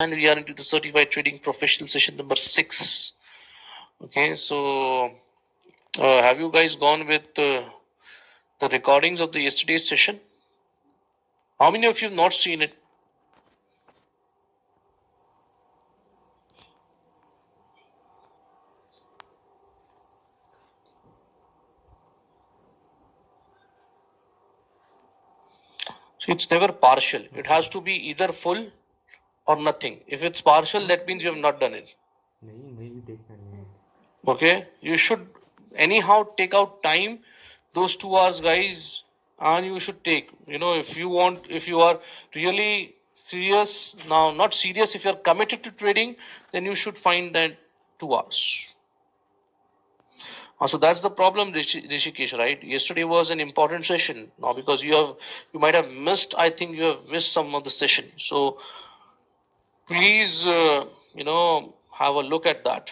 And we are into the certified trading professional session number 6. Okay, so have you guys gone with the recordings of the yesterday's session? How many of you have not seen it? So it's never partial. It has to be either full or nothing. If it's partial, that means you have not done it. नहीं मैं भी देखना नहीं है. Okay, you should anyhow take out time, those 2 hours, guys, and you should take. If you want, if you are really serious now, not serious, if you are committed to trading, then you should find that 2 hours. So that's the problem, Rishikesh, right? Yesterday was an important session now because you might have missed. I think you have missed some of the session. So please, have a look at that.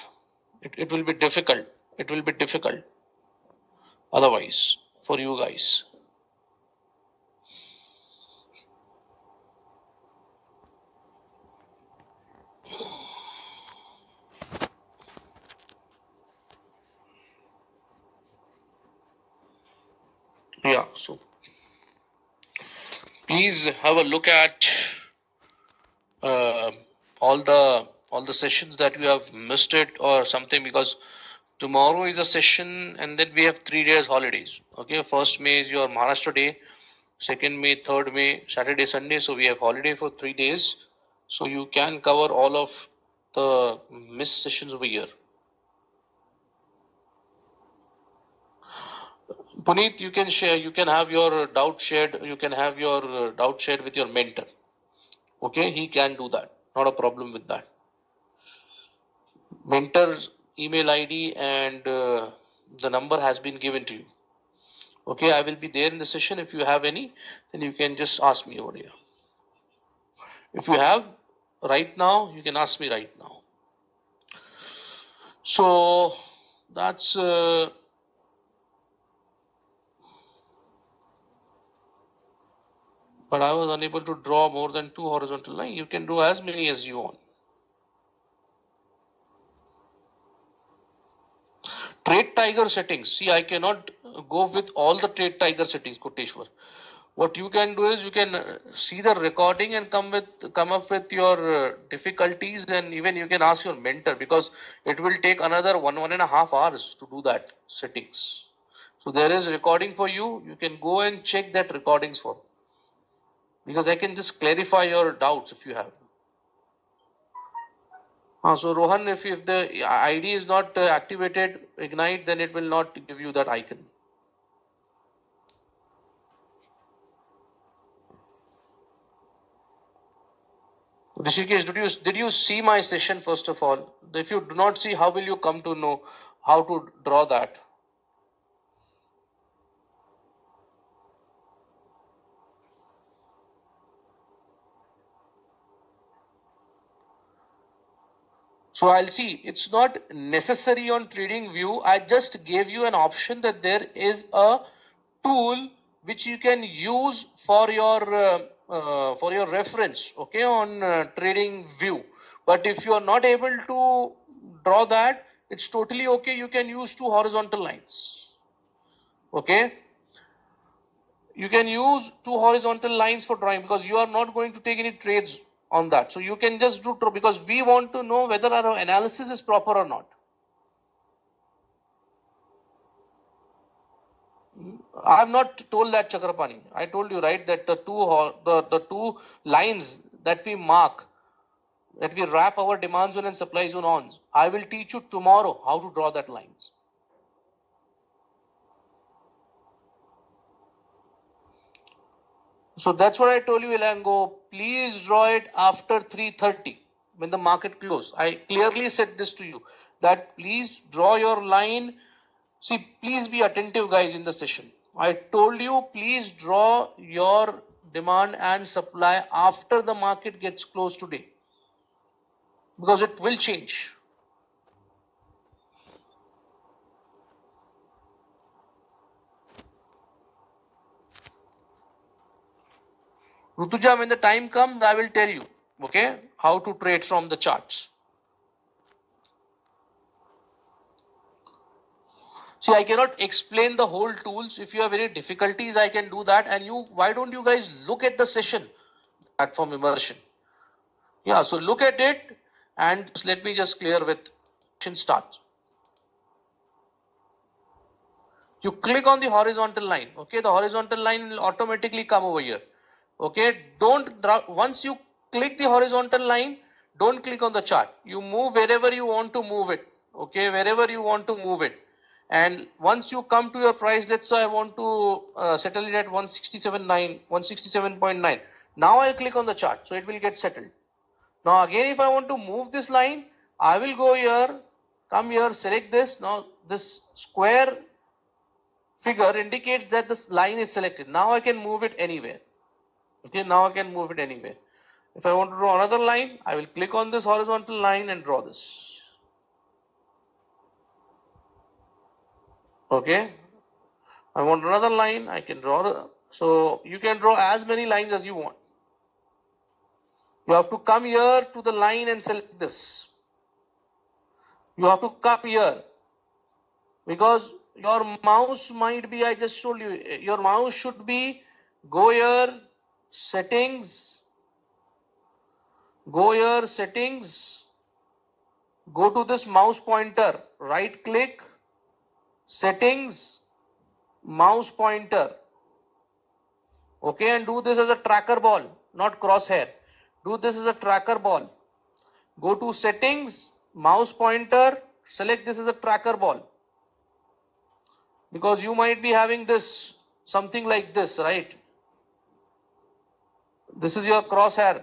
It will be difficult. It will be difficult otherwise for you guys. Yeah. So please have a look at uh, all the sessions that you have missed it or something, because tomorrow is a session and then we have 3 days holidays. Okay, 1st May is your Maharashtra Day, 2nd May, 3rd May, Saturday, Sunday. So we have holiday for 3 days. So you can cover all of the missed sessions over here. Puneet, you can share. You can have your doubt shared. You can have your doubt shared with your mentor. Okay, he can do that. Not a problem with that. Mentor's email ID and the number has been given to you. Okay, I will be there in the session. If you have any, then you can just ask me over here. If you have right now, you can ask me right now. So that's but I was unable to draw more than 2 horizontal lines. You can draw as many as you want. Trade Tiger settings. See, I cannot go with all the Trade Tiger settings, Koteshwar. What you can do is you can see the recording and come up with your difficulties, and even you can ask your mentor, because it will take another 1.5 hours to do that settings. So there is recording for you. You can go and check that recordings for, because I can just clarify your doubts if you have. So Rohan, if the ID is not activated, Ignite, then it will not give you that icon. Rishikesh, did you see my session first of all? If you do not see, how will you come to know how to draw that? So I'll see. It's not necessary on Trading View. I just gave you an option that there is a tool which you can use for your reference. Okay, on Trading View. But if you are not able to draw that, it's totally okay. You can use 2 horizontal lines. Okay, you can use 2 horizontal lines for drawing, because you are not going to take any trades on that. So you can just do, because we want to know whether our analysis is proper or not. I have not told that, Chakrapani. I told you, right, that the two lines that we mark, that we wrap our demand zone and supply zone on, I will teach you tomorrow how to draw that lines. So that's what I told you, Elango. Please draw it after 3:30 when the market close. I clearly said this to you, that please draw your line. See, please be attentive, guys, in the session. I told you, please draw your demand and supply after the market gets closed today, because it will change. Rutuja, when the time comes, I will tell you. Okay, how to trade from the charts. See, I cannot explain the whole tools. If you have any difficulties, I can do that. And why don't you guys look at the session platform immersion? Yeah, so look at it and let me just clear with session start. You click on the horizontal line. Okay, the horizontal line will automatically come over here. Okay, once you click the horizontal line, don't click on the chart. You move wherever you want to move it. Okay, wherever you want to move it. And once you come to your price, let's say I want to settle it at 167.9, 167.9. Now I click on the chart, so it will get settled. Now again, if I want to move this line, I will go here, come here, select this. Now this square figure indicates that this line is selected. Now I can move it anywhere. Okay, now I can move it anywhere. If I want to draw another line, I will click on this horizontal line and draw this. Okay, I want another line, I can draw. So you can draw as many lines as you want. You have to come here to the line and select this. You have to come here because your mouse might be, I just told you, your mouse should be go here, settings, go here, settings, go to this mouse pointer, right click, settings, mouse pointer. Okay, and do this as a tracker ball, not crosshair. Do this as a tracker ball. Go to settings, mouse pointer, select this as a tracker ball. Because you might be having this, something like this, right? This is your crosshair.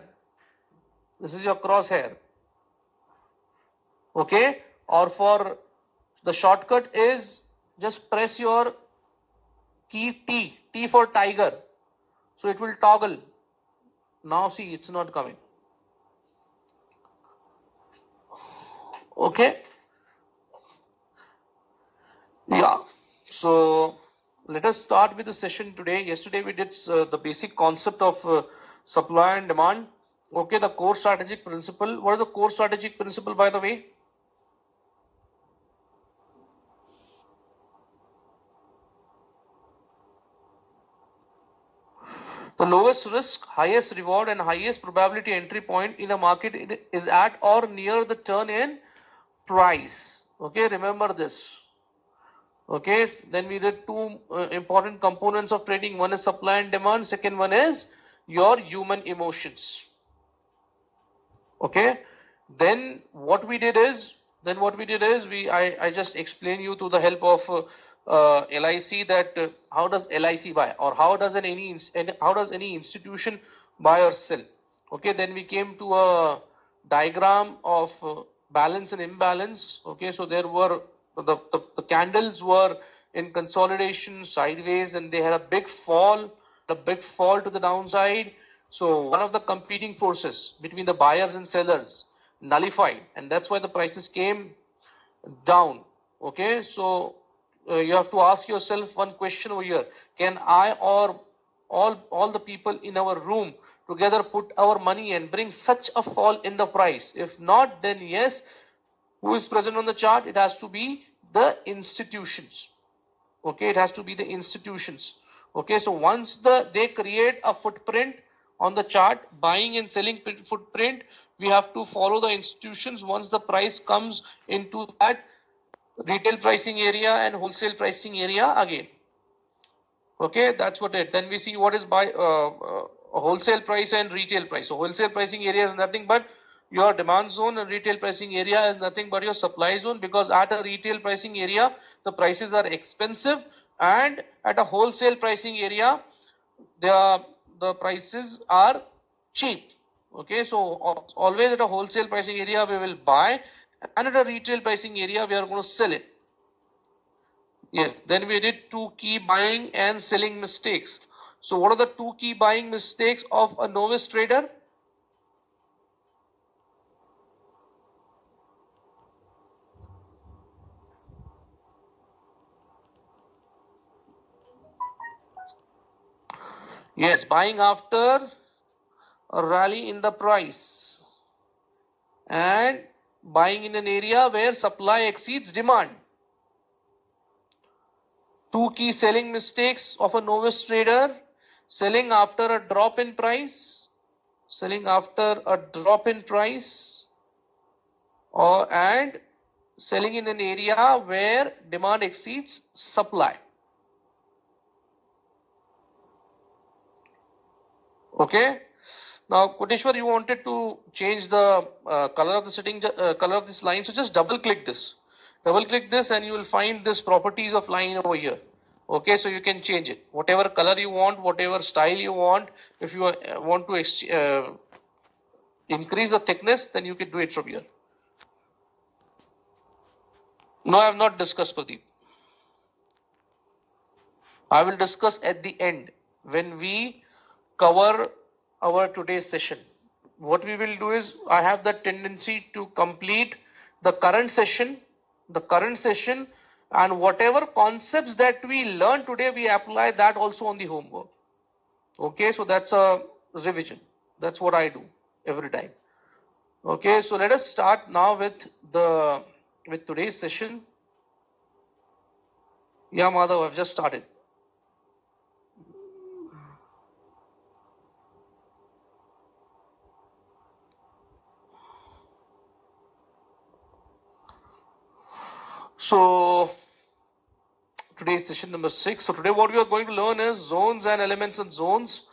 This is your crosshair. Okay, or for the shortcut is just press your key T, T for tiger. So it will toggle. Now see, it's not coming. Okay. Yeah. So let us start with the session today. Yesterday we did the basic concept of supply and demand. Okay, the core strategic principle. What is the core strategic principle, by the way? The lowest risk, highest reward, and highest probability entry point in a market is at or near the turn in price. Okay, remember this. Okay, then we did two important components of trading. One is supply and demand. Second one is your human emotions. Okay, then what we did is I just explain you to the help of LIC that how does LIC buy, or how does any institution buy or sell. Okay, then we came to a diagram of balance and imbalance. Okay, so there were the candles were in consolidation sideways, and they had a big fall to the downside. So one of the competing forces between the buyers and sellers nullified, and that's why the prices came down. Okay, so you have to ask yourself one question over here: can I or all the people in our room together put our money and bring such a fall in the price? If not, then yes. Who is present on the chart? It has to be the institutions. Okay, it has to be the institutions. Okay, so once they create a footprint on the chart, buying and selling footprint, we have to follow the institutions. Once the price comes into that retail pricing area and wholesale pricing area again. Okay, that's what it. Then we see what is wholesale price and retail price. So wholesale pricing area is nothing but your demand zone, and retail pricing area is nothing but your supply zone, because at a retail pricing area the prices are expensive, and at a wholesale pricing area the prices are cheap. Okay, so always at a wholesale pricing area we will buy, and at a retail pricing area we are going to sell it. Yes, then we did two key buying and selling mistakes. So what are the two key buying mistakes of a novice trader? Yes, buying after a rally in the price and buying in an area where supply exceeds demand. Two key selling mistakes of a novice trader: selling after a drop in price, and selling in an area where demand exceeds supply. Okay. Now, Koteshwar, you wanted to change the color of the color of this line. So just double click this. Double click this and you will find this properties of line over here. Okay, so you can change it. Whatever color you want, whatever style you want. If you want to increase the thickness, then you can do it from here. No, I have not discussed, Pradeep. I will discuss at the end when we cover our today's session. What we will do is, I have the tendency to complete the current session, and whatever concepts that we learn today, we apply that also on the homework. Okay, so that's a revision. That's what I do every time. Okay, so let us start now with today's session. Yeah, Madhav, I've just started. So today's session number 6. So today what we are going to learn is zones and elements in zones,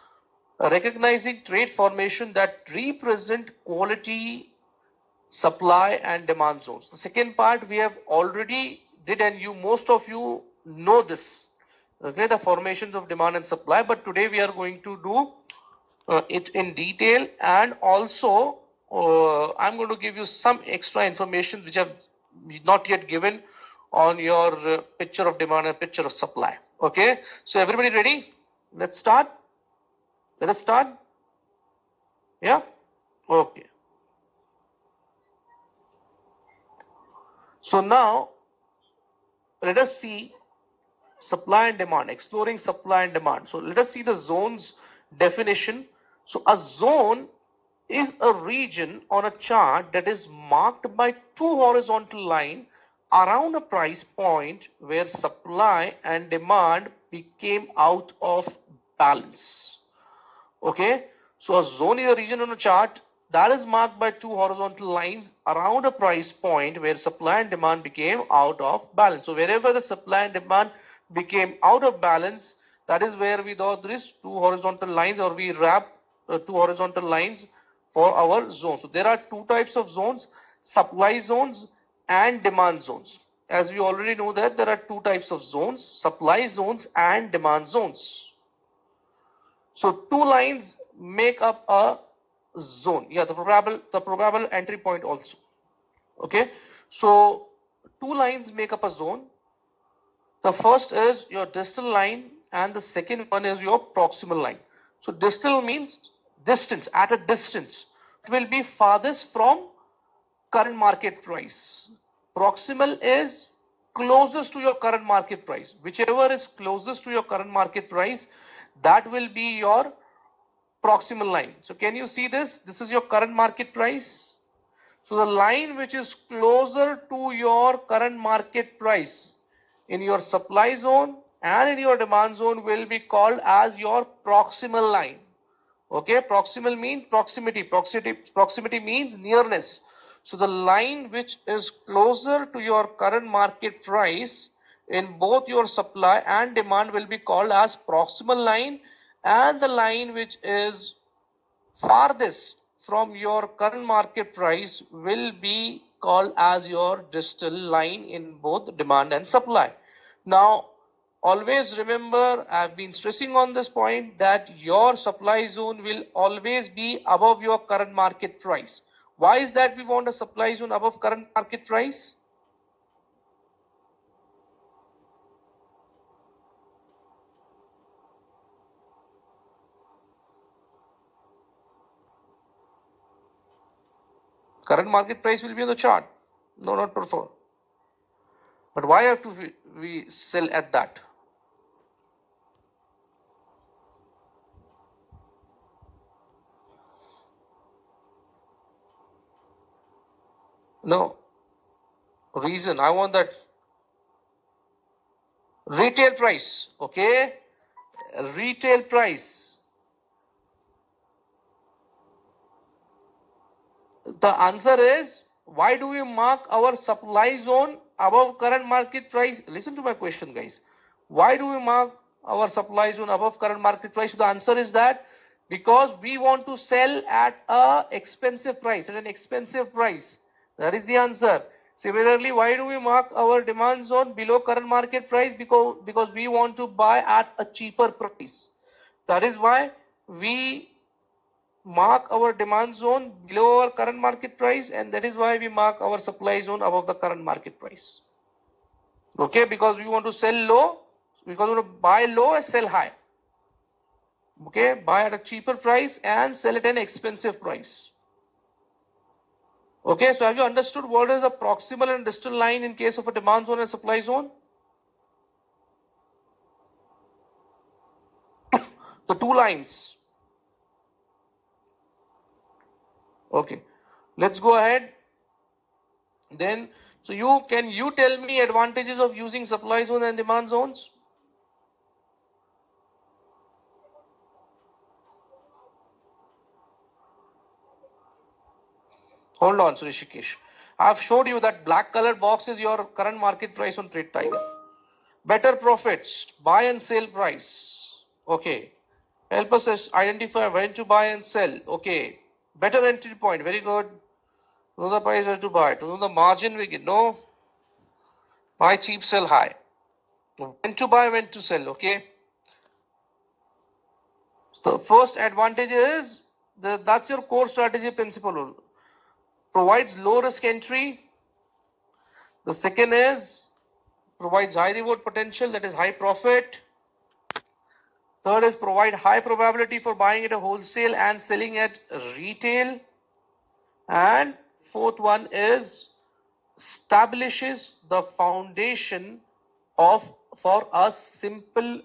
recognizing trade formation that represent quality, supply and demand zones. The second part we have already did, and most of you know this. Okay, the formations of demand and supply, but today we are going to do it in detail, and also I'm going to give you some extra information which I've not yet given on your picture of demand and picture of supply. Okay, so everybody ready? Let's start. Let us start. Yeah. Okay. So now let us see supply and demand, exploring supply and demand. So let us see the zones definition. So a zone is a region on a chart that is marked by two horizontal lines around a price point where supply and demand became out of balance. Okay, so a zone is a region on a chart that is marked by two horizontal lines around a price point where supply and demand became out of balance. So wherever the supply and demand became out of balance, that is where we draw these two horizontal lines, or we wrap two horizontal lines for our zone. So there are two types of zones: supply zones and demand zones. As we already know that there are two types of zones: supply zones and demand zones. So two lines make up a zone. Yeah, the probable entry point also. Okay, so two lines make up a zone. The first is your distal line and the second one is your proximal line. So distal means distance, at a distance. It will be farthest from current market price. Proximal is closest to your current market price. Whichever is closest to your current market price, that will be your proximal line. So can you see this? This is your current market price. So the line which is closer to your current market price in your supply zone and in your demand zone will be called as your proximal line. Okay, proximal means proximity. Proximity means nearness. So the line which is closer to your current market price in both your supply and demand will be called as proximal line, and the line which is farthest from your current market price will be called as your distal line in both demand and supply. Now, always remember, I've been stressing on this point, that your supply zone will always be above your current market price. Why is that we want a supply zone above current market price? Current market price will be on the chart. No, not before. But why have to we sell at that? No, reason. I want that retail price. Okay, retail price. The answer is, why do we mark our supply zone above current market price? Listen to my question, guys. Why do we mark our supply zone above current market price? So the answer is that because we want to sell at a expensive price, at an expensive price. That is the answer. Similarly, why do we mark our demand zone below current market price? Because we want to buy at a cheaper price. That is why we mark our demand zone below our current market price, and that is why we mark our supply zone above the current market price. Okay, because we want to sell low, because we want to buy low and sell high. Okay, buy at a cheaper price and sell at an expensive price. Okay, so have you understood what is a proximal and distal line in case of a demand zone and supply zone? The two lines. Okay, let's go ahead. Then, so you tell me advantages of using supply zone and demand zones? Hold on, Rishikesh. I've showed you that black color box is your current market price on Trade Tiger. Better profits, buy and sell price. Okay. Help us identify when to buy and sell. Okay. Better entry point. Very good. To know the price where to buy. To know the margin we get. No. Buy cheap, sell high. When to buy, when to sell. Okay. So the first advantage is that's your core strategy principle. Provides low risk entry. The second is provides high reward potential, that is high profit. Third is provide high probability for buying at a wholesale and selling at retail. And fourth one is establishes the foundation for a simple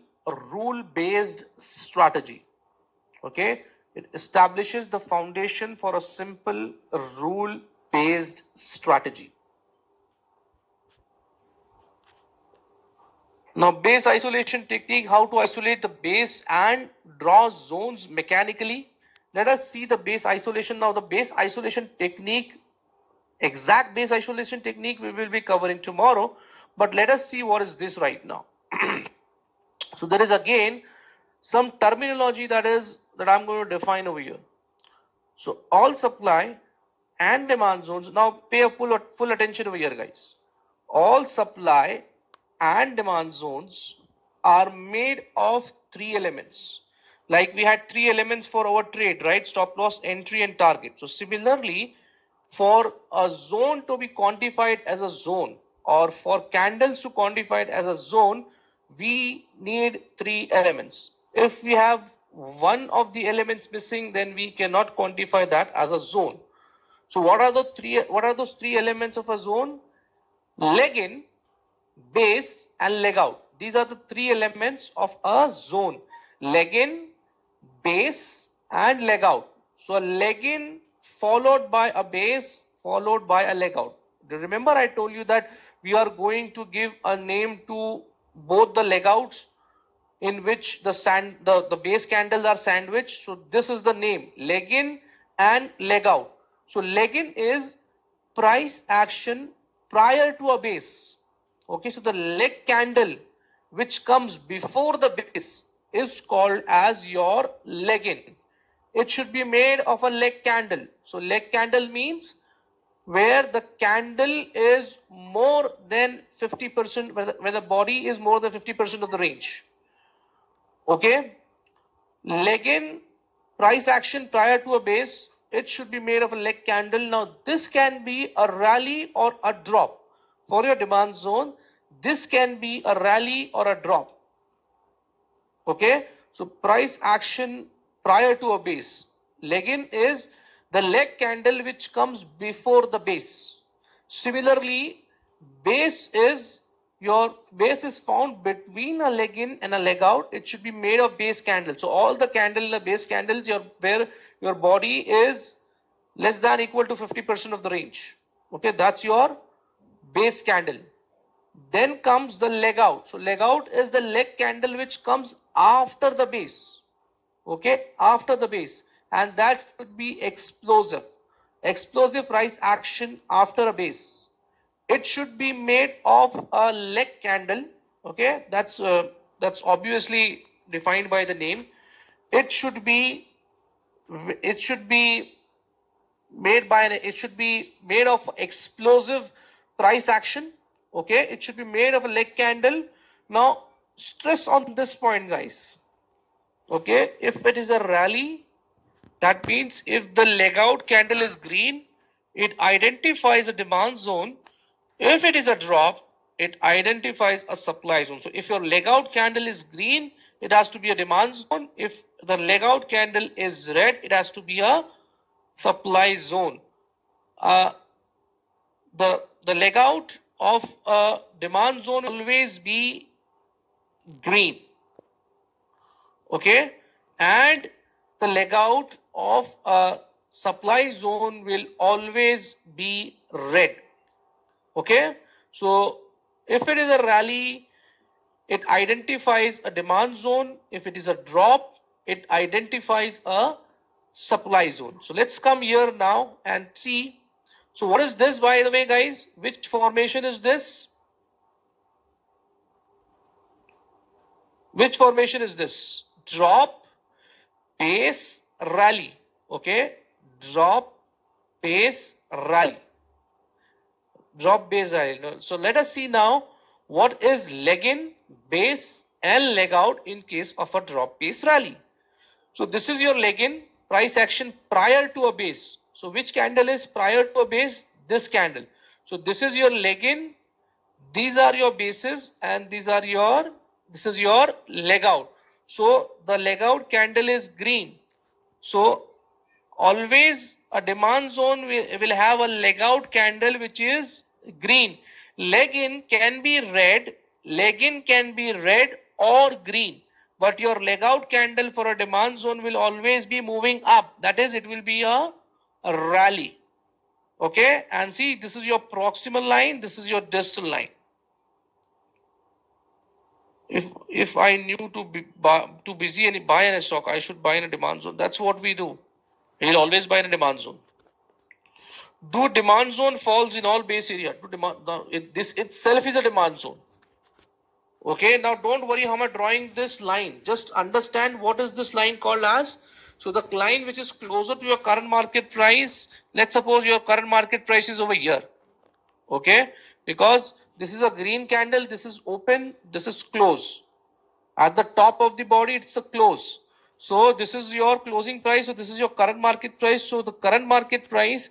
rule based strategy. Okay, it establishes the foundation for a simple rule based strategy. Now, base isolation technique, how to isolate the base and draw zones mechanically. Let us see the base isolation. Now, the base isolation technique, exact base isolation technique we will be covering tomorrow, but let us see what is this right now. So there is again some terminology that I'm going to define over here. So all supply and demand zones, now pay a full attention over here, guys. All supply and demand zones are made of three elements. Like we had three elements for our trade, right? Stop loss, entry, and target. So similarly, for a zone to be quantified as a zone, or for candles to quantified as a zone, we need three elements. If we have one of the elements missing, then we cannot quantify that as a zone. So what are those three elements of a zone? Leg in, base, and leg out. These are the three elements of a zone. Leg in, base, and leg out. So a leg in followed by a base followed by a leg out. Remember I told you that we are going to give a name to both the leg outs in which the base candles are sandwiched. So this is the name, leg in and leg out. So leg in is price action prior to a base. Okay, so the leg candle which comes before the base is called as your leg in. It should be made of a leg candle. So leg candle means where the candle is more than 50%, where the body is more than 50% of the range. Okay, leg in, price action prior to a base, it should be made of a leg candle. Now this can be a rally or a drop. For your demand zone, this can be a rally or a drop. Okay, so price action prior to a base. Leg in is the leg candle which comes before the base. Similarly, base is your base is found between a leg in and a leg out. It should be made of base candle. So all the candle in the base candles where your body is less than equal to 50% of the range. Okay, that's your base candle. Then comes the leg out. So leg out is the leg candle which comes after the base. Okay, after the base, and that should be explosive. Explosive price action after a base. It should be made of a leg candle. Okay, that's obviously defined by the name. It should be it should be it should be made of explosive price action. Okay, it should be made of a leg candle. Now stress on this point, guys. Okay, if it is a rally, that means if the leg out candle is green, it identifies a demand zone. If it is a drop, it identifies a supply zone. So if your leg out candle is green, it has to be a demand zone. If the leg out candle is red, it has to be a supply zone. Uh, the leg out of a demand zone always be green. Okay, and the leg out of a supply zone will always be red. Okay, so if it is a rally, it identifies a demand zone. If it is a drop, it identifies a supply zone. So let's come here now and see. So what is this, by the way, guys? Which formation is this? Which formation is this? Drop, base, rally. Okay, drop, base, rally. Drop, base, rally. So let us see now what is leg in, base, and leg out in case of a drop, base, rally. So this is your leg in, price action prior to a base. So which candle is prior to a base? This candle. So this is your leg in, these are your bases, and this is your leg out. So the leg out candle is green. So always a demand zone will have a leg out candle which is green. Leg in can be red, leg in can be red or green, but your leg out candle for a demand zone will always be moving up. That is, it will be a rally. Okay, and see, this is your proximal line, this is your distal line. If I knew to busy and buy in a stock, I should buy in a demand zone. That's what we do. We'll always buy in a demand zone. Do demand zone falls in all base area? This itself is a demand zone. Okay, now don't worry how am I drawing this line. Just understand what is this line called as. So the line which is closer to your current market price, let's suppose your current market price is over here. Okay, because this is a green candle, this is open, this is close. At the top of the body, it's a close. So this is your closing price. So this is your current market price. So the current market price,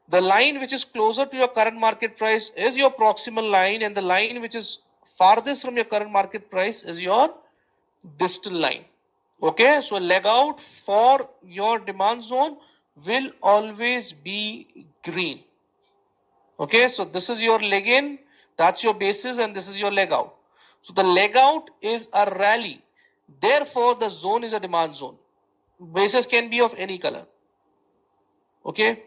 the line which is closer to your current market price is your proximal line, and the line which is farthest from your current market price is your distal line. Okay, so leg out for your demand zone will always be green. Okay, so this is your leg in, that's your basis, and this is your leg out. So the leg out is a rally. Therefore, the zone is a demand zone. Bases can be of any color. Okay.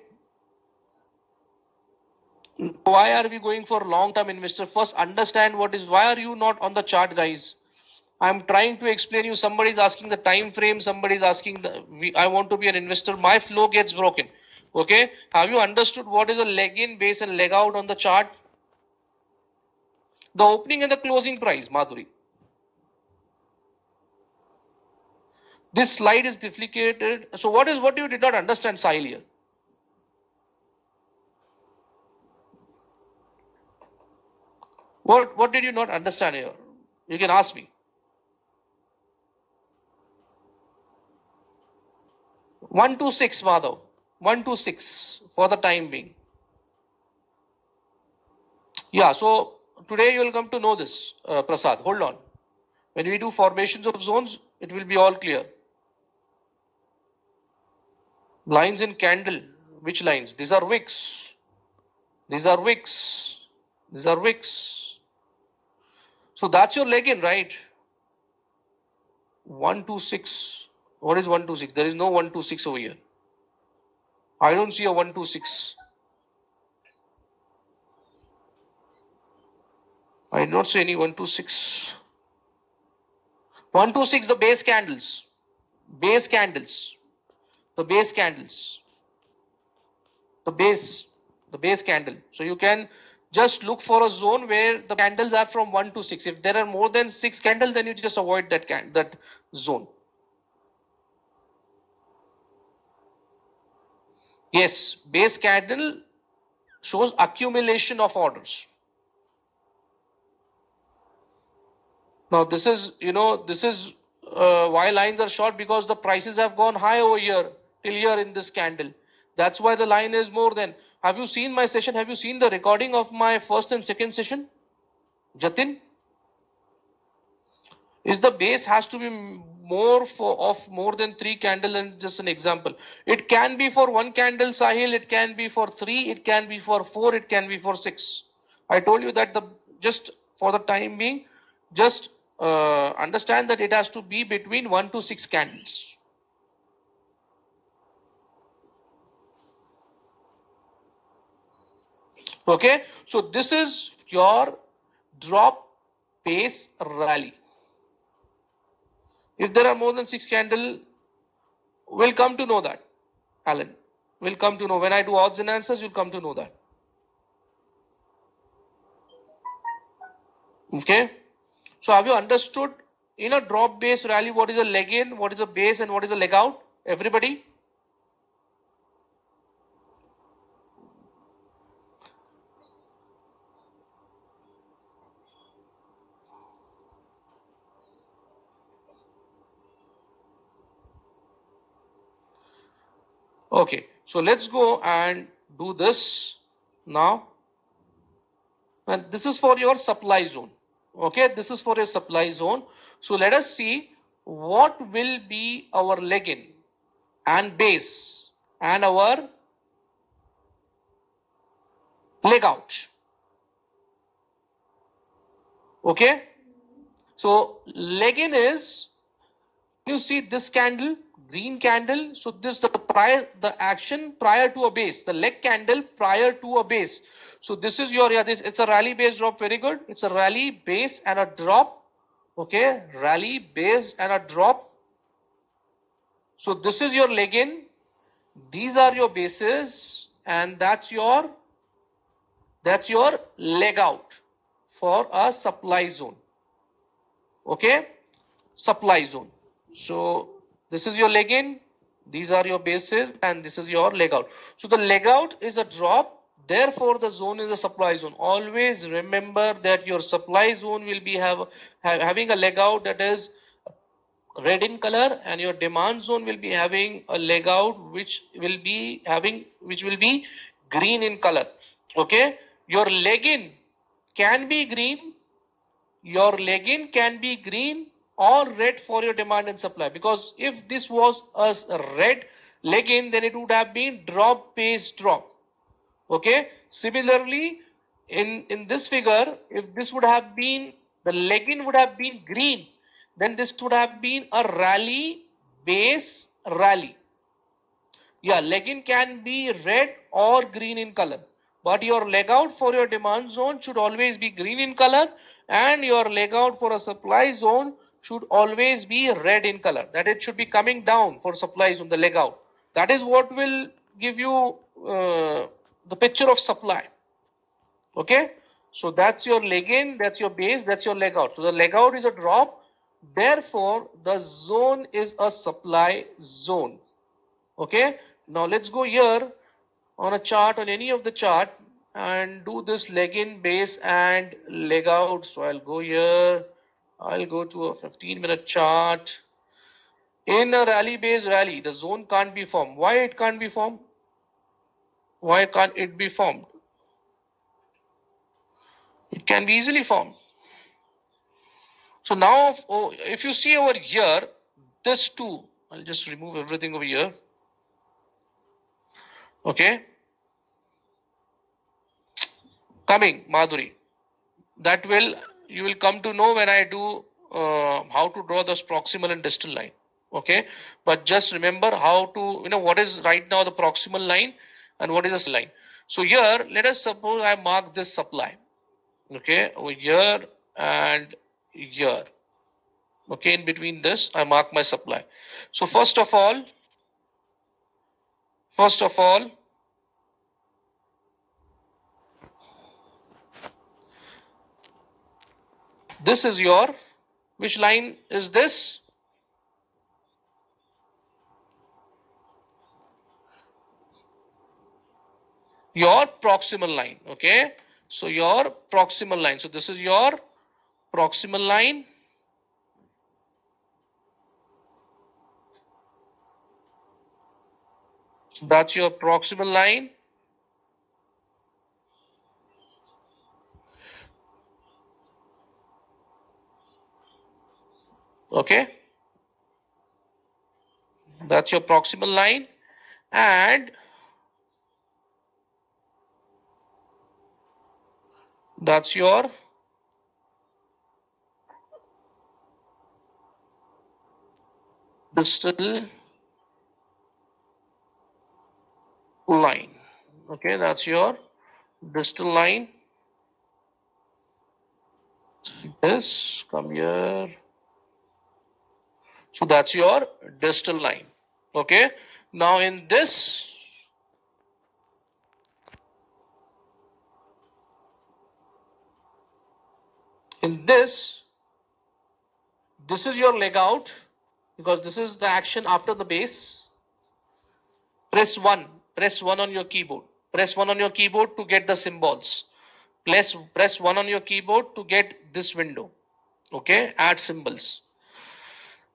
Why are we going for long-term investor? First, understand why are you not on the chart, guys? I'm trying to explain you. Somebody is asking the time frame. Somebody is asking I want to be an investor. My flow gets broken. Okay. Have you understood what is a leg in, base, and leg out on the chart? The opening and the closing price, Madhuri. This slide is duplicated. So what you did not understand, Sahil, here? What did you not understand here? You can ask me. 126, Madhav. 126 for the time being. Yeah, so today you will come to know this, Prasad. Hold on. When we do formations of zones, it will be all clear. Lines in candle. Which lines? These are wicks. These are wicks. These are wicks. So that's your leg in, right? 126. What is 126? There is no 126 over here. I don't see a 126. I did not say any 1 to 6. 1 to 6, the base candles. Base candles. The base candles. The base candle. So you can just look for a zone where the candles are from 1 to 6. If there are more than 6 candles, then you just avoid that zone. Yes, base candle shows accumulation of orders. Now this is, why lines are short, because the prices have gone high over here till here in this candle. That's why the line is more than. Have you seen my session? Have you seen the recording of my first and second session? Jatin? Is the base has to be more than 3 candle, and just an example. It can be for 1 candle, Sahil, it can be for 3, it can be for 4, it can be for 6. I told you that just for the time being, just understand that it has to be between 1 to 6 candles. Okay, so this is your drop base rally. If there are more than 6 candle, we'll come to know that, Alan. We'll come to know. When I do odds and answers, you'll come to know that. Okay. So have you understood in a drop base rally what is a leg in, what is a base, and what is a leg out? Everybody? Okay. So let's go and do this now. And this is for your supply zone. Okay. This is for a supply zone. So let us see what will be our leg in and base and our leg out. Okay. So leg in is, you see this candle, green candle. So this the action prior to a base, the leg candle prior to a base. So this is your, it's a rally base drop. Very good. It's a rally base and a drop. Okay. Rally base and a drop. So this is your leg in. These are your bases, and that's your leg out for a supply zone. Okay. Supply zone. So this is your leg in, these are your bases, and this is your leg out. So the leg out is a drop, therefore the zone is a supply zone. Always remember that your supply zone will be having a leg out that is red in color, and your demand zone will be having a leg out which will be green in color. Okay, your leg in can be green, or red for your demand and supply, because if this was a red leg in, then it would have been drop base drop. Okay, similarly in this figure, if this would have been, the leg in would have been green, then this would have been a rally base rally. Yeah, leg in can be red or green in color, but your leg out for your demand zone should always be green in color, and your leg out for a supply zone should always be red in color. That it should be coming down for supply zone, the leg out. That is what will give you the picture of supply. Okay, so that's your leg in, that's your base, that's your leg out. So the leg out is a drop, therefore the zone is a supply zone. Okay, now let's go here on a chart, on any of the chart, and do this leg in, base, and leg out. So I'll go here, I'll go to a 15-minute chart. In a rally based rally, the zone can't be formed. Why it can't be formed? Why can't it be formed? It can be easily formed. So now, if you see over here, this too, I'll just remove everything over here. Okay. Coming, Madhuri. That you will come to know when I do how to draw this proximal and distal line. Okay. But just remember how to, what is right now the proximal line and what is the line. So here, let us suppose I mark this supply. Okay, over here and here. Okay, in between this, I mark my supply. So first of all, this is your, which line is this? Your proximal line. Okay, so your proximal line. So this is your proximal line. That's your proximal line. Okay, that's your proximal line, and that's your distal line. Okay, that's your distal line. This, come here. So that's your distal line. Okay, now in this, this is your leg out, because this is the action after the base. Press 1, press 1 on your keyboard. Press 1 on your keyboard to get the symbols. Press 1 on your keyboard to get this window. Okay, add symbols.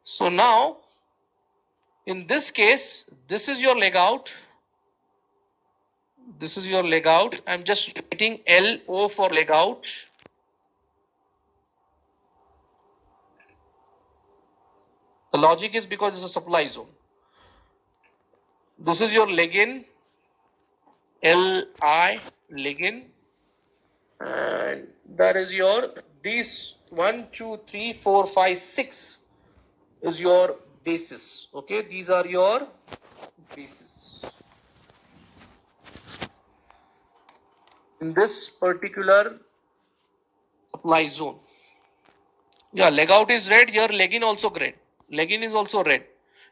So now, in this case, this is your leg out. This is your leg out. I'm just writing LO for leg out. The logic is because it's a supply zone. This is your leg in, LI, leg in. And that is your, these 1, 2, 3, 4, 5, 6 is your basis. Okay, these are your basis. In this particular supply zone. Yeah, leg out is red, here leg in also red. Leg in is also red.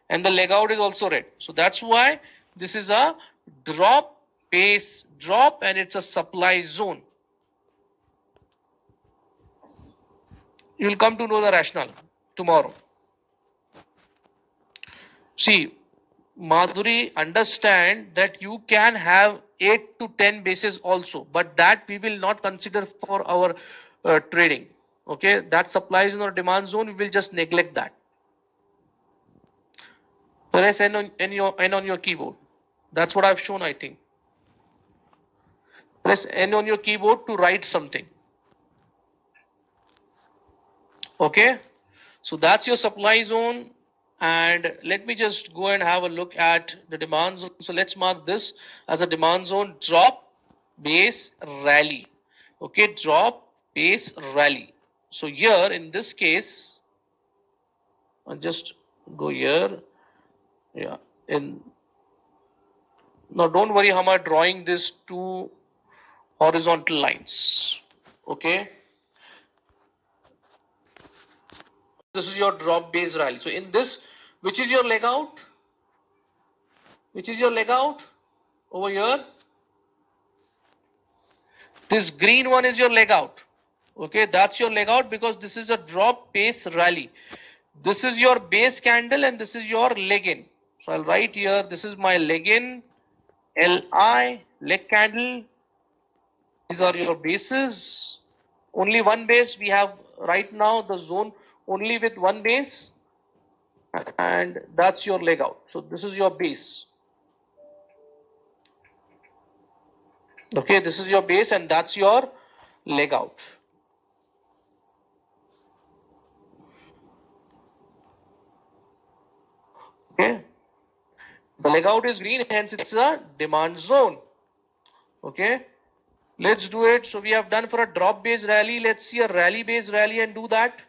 And the leg out is also red. So that's why this is a drop, base, drop, and it's a supply zone. You will come to know the rationale tomorrow. See, Madhuri, understand that you can have 8 to 10 bases also, but that we will not consider for our trading. Okay, that supplies in our demand zone, we will just neglect that. Press N on your keyboard. That's what I've shown, I think. Press N on your keyboard to write something. Okay, so that's your supply zone. And let me just go and have a look at the demand zone. So let's mark this as a demand zone, drop, base, rally. Okay, drop, base, rally. So here in this case, I'll just go here. Yeah, in now don't worry how am I drawing this two horizontal lines. Okay, this is your drop, base, rally. So in this, which is your leg out? Which is your leg out? Over here. This green one is your leg out. Okay, that's your leg out because this is a drop, base, rally. This is your base candle and this is your leg in. So I'll write here, this is my leg in, LI, leg candle. These are your bases. Only one base we have right now, the zone only with one base, and that's your leg out. So this is your base. Okay, this is your base and that's your leg out. Okay, the leg out is green, hence it's a demand zone. Okay, let's do it. So we have done for a drop based rally. Let's see a rally based rally and do that.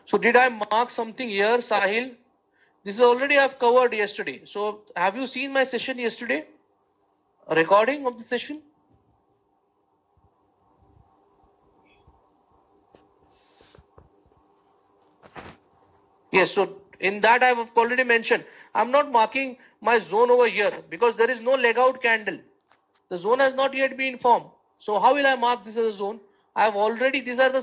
So did I mark something here, Sahil? This is already I've covered yesterday. So have you seen my session yesterday? a recording of the session? Yes, so in that I have already mentioned, I'm not marking my zone over here because there is no leg out candle. The zone has not yet been formed. So how will I mark this as a zone? I have already, these are the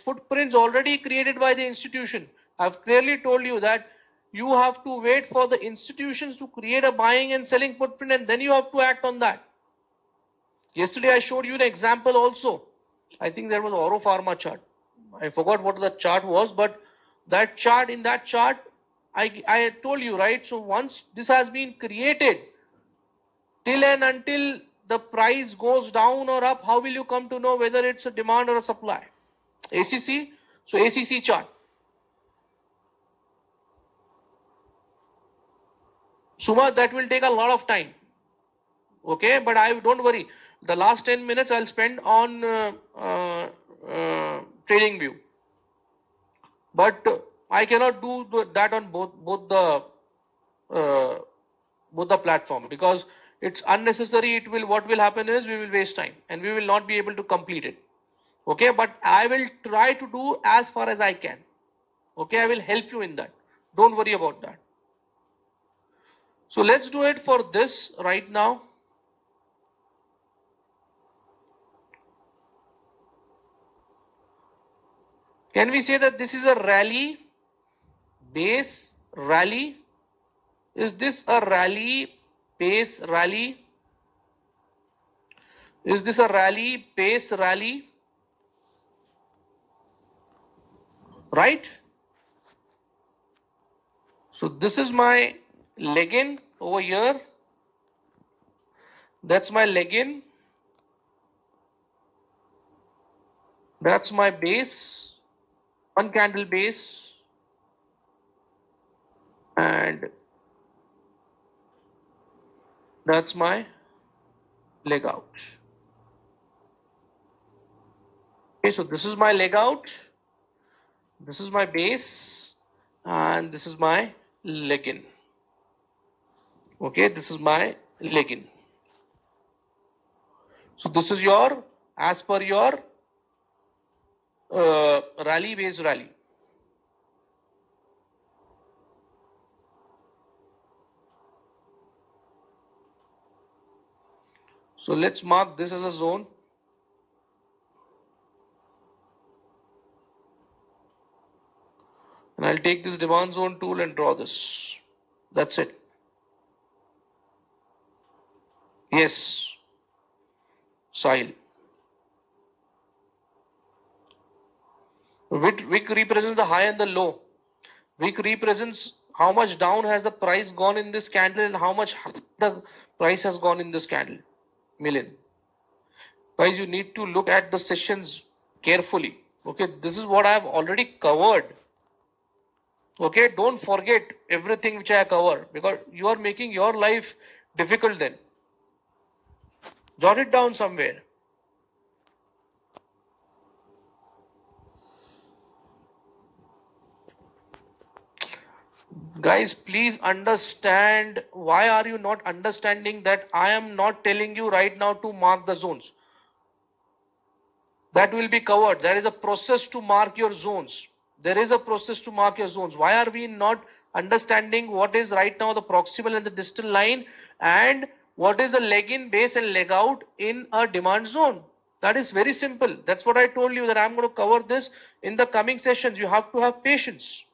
footprints already created by the institution. I have clearly told you that you have to wait for the institutions to create a buying and selling footprint, and then you have to act on that. Yesterday I showed you an example also. I think there was Oro Pharma chart. I forgot what the chart was, but that chart, in that chart, I told you, right? So once this has been created, till and until the price goes down or up, how will you come to know whether it's a demand or a supply? ACC, so ACC chart. Suma, that will take a lot of time. Okay, but I don't worry. The last 10 minutes I'll spend on trading view. But I cannot do that on both the platform because it's unnecessary. It will, what will happen is we will waste time and we will not be able to complete it. Okay, but I will try to do as far as I can. Okay, I will help you in that. Don't worry about that. So let's do it for this right now. Can we say that this is a rally, base rally? Is this a rally, base rally? Is this a rally, base rally? Right? So this is my leg-in over here. That's my leg-in. That's my base, one candle base. And that's my leg out. Okay, so this is my leg out. This is my base. And this is my leg-in. Okay, this is my leg-in. So this is your, as per your rally base rally. So let's mark this as a zone. And I'll take this demand zone tool and draw this. That's it. Yes. Sahil. Wick represents the high and the low. Wick represents how much down has the price gone in this candle and how much the price has gone in this candle. Million. Guys, you need to look at the sessions carefully. Okay, this is what I have already covered. Okay, don't forget everything which I cover because you are making your life difficult then. Jot it down somewhere. Guys, please understand, why are you not understanding that I am not telling you right now to mark the zones? That will be covered. There is a process to mark your zones. There is a process to mark your zones. Why are we not understanding what is right now the proximal and the distal line and what is the leg in, base and leg out in a demand zone? That is very simple. That's what I told you that I'm going to cover this in the coming sessions. You have to have patience.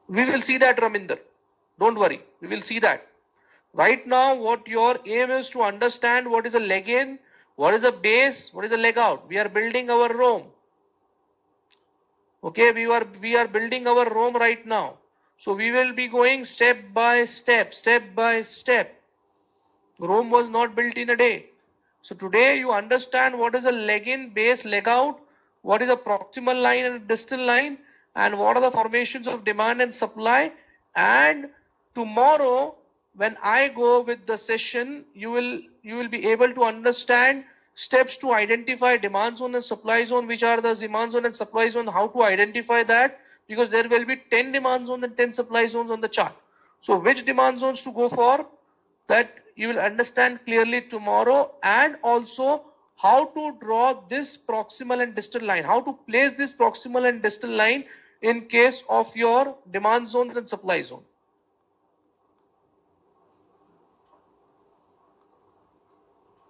We will see that, Raminder. Don't worry. We will see that. Right now, what your aim is to understand what is a leg in, what is a base, what is a leg out. We are building our Rome. Okay, we are building our Rome right now. So we will be going step by step, step by step. Rome was not built in a day. So today you understand what is a leg in, base, leg out, what is a proximal line and a distal line, and what are the formations of demand and supply. And tomorrow, when I go with the session, you will be able to understand steps to identify demand zone and supply zone, which are the demand zone and supply zone, how to identify that, because there will be 10 demand zones and 10 supply zones on the chart. So which demand zones to go for, that you will understand clearly tomorrow, and also how to draw this proximal and distal line, how to place this proximal and distal line in case of your demand zones and supply zone.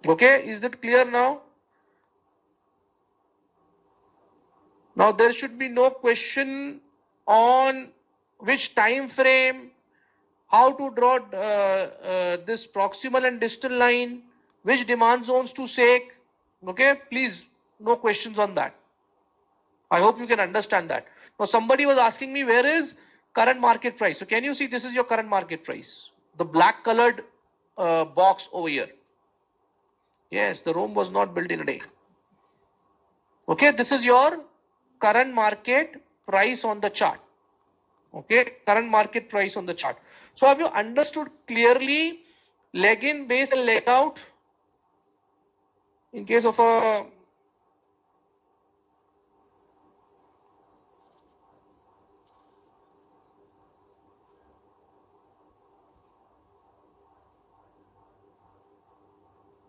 Okay, is it clear now? Now there should be no question on which time frame, how to draw this proximal and distal line, which demand zones to take. Okay, please, no questions on that. I hope you can understand that. Now somebody was asking me, where is current market price? So can you see, this is your current market price, the black colored box over here. Yes, the Rome was not built in a day. Okay, this is your current market price on the chart. Okay, current market price on the chart. So have you understood clearly leg in, base and leg out in case of a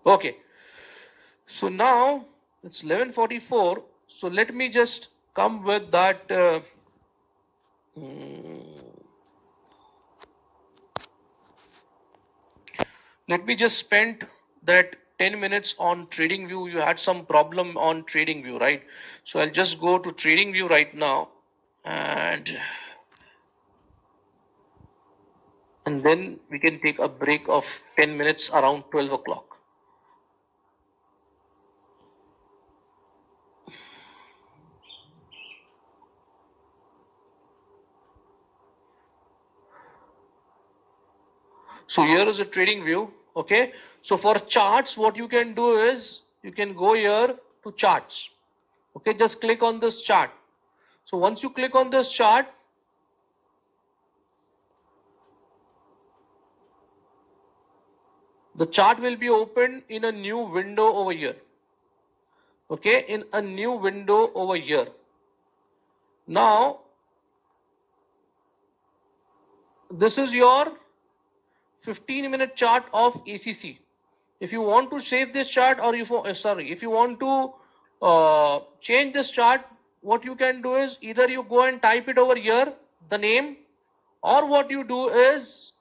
okay. So now it's 11:44. So let me just come with that. Let me just spend that 10 minutes on TradingView. You had some problem on TradingView, right? So I'll just go to TradingView right now, and then we can take a break of 10 minutes around 12 o'clock. So here is a TradingView. Okay. So for charts, what you can do is you can go here to charts. Okay. Just click on this chart. So once you click on this chart, the chart will be opened in a new window over here. Okay. In a new window over here. Now, this is your 15-minute chart of ACC. If you want to save this chart, or if you want to change this chart, what you can do is either you go and type it over here, the name, or what you do is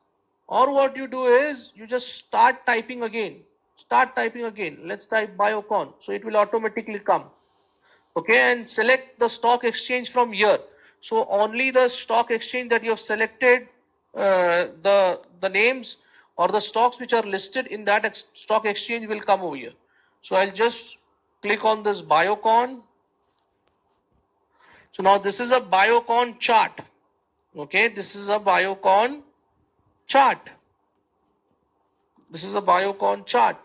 you just start typing again. Let's type Biocon. So it will automatically come. Okay, and select the stock exchange from here. So only the stock exchange that you have selected, the names or the stocks which are listed in that stock exchange will come over here. So I'll just click on this Biocon. So now this is a Biocon chart. Okay, this is a Biocon chart. This is a Biocon chart.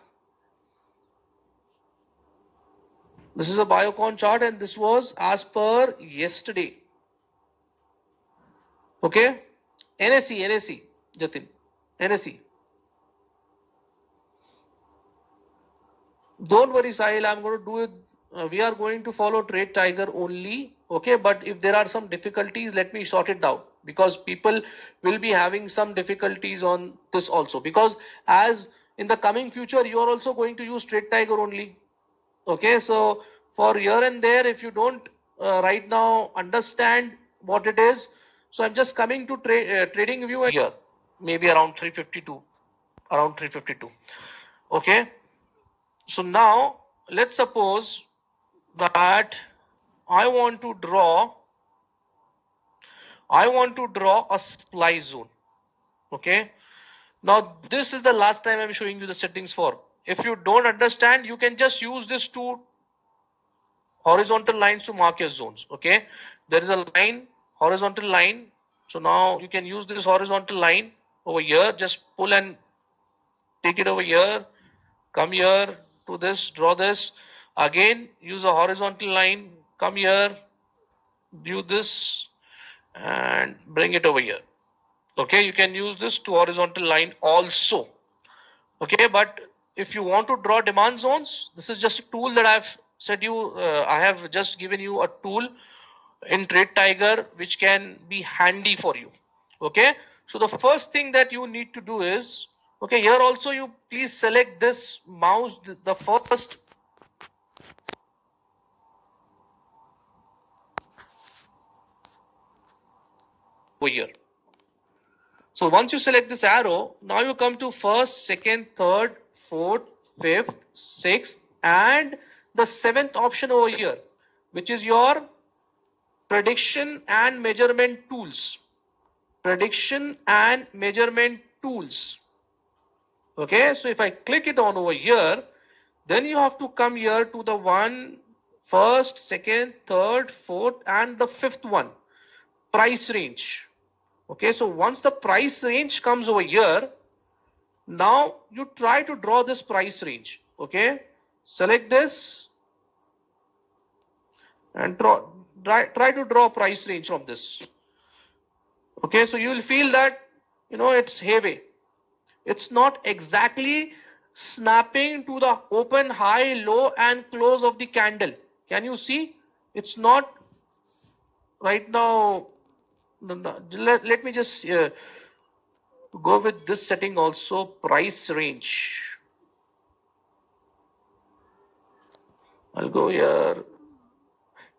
This is a Biocon chart, and this was as per yesterday. Okay, NSE, Jatin, NSE. Don't worry, Sahil, I'm going to do it. We are going to follow Trade Tiger only. Okay, but if there are some difficulties, let me sort it out, because people will be having some difficulties on this also, because as in the coming future, you are also going to use Trade Tiger only. Okay, so for here and there, if you don't right now understand what it is, so I'm just coming to TradingView here, maybe around 352, around 352. Okay, so now let's suppose that I want to draw a supply zone. Okay, now this is the last time I'm showing you the settings for. If you don't understand, you can just use this two horizontal lines to mark your zones. Okay, there is a line, horizontal line. So now you can use this horizontal line over here. Just pull and take it over here. Come here to this, draw this. Again, use a horizontal line. Come here, do this, and bring it over here. Okay, you can use this to horizontal line also. Okay, but if you want to draw demand zones, this is just a tool that I've said you. I have just given you a tool in Trade Tiger which can be handy for you. Okay, So the first thing that you need to do is, okay, here also you please select this mouse, the first over here. So once you select this arrow, now you come to first, second, third, fourth, fifth, sixth, and the seventh option over here, which is your prediction and measurement tools. Prediction and measurement tools. Okay, so if I click it on over here, then you have to come here to the one, first, second, third, fourth, and the fifth one, price range. Okay, so once the price range comes over here, now you try to draw this price range. Okay, select this and try to draw price range from this. Okay, so you will feel that it's heavy. It's not exactly snapping to the open, high, low, and close of the candle. Can you see? It's not right now. Let me just go with this setting also, price range. I'll go here.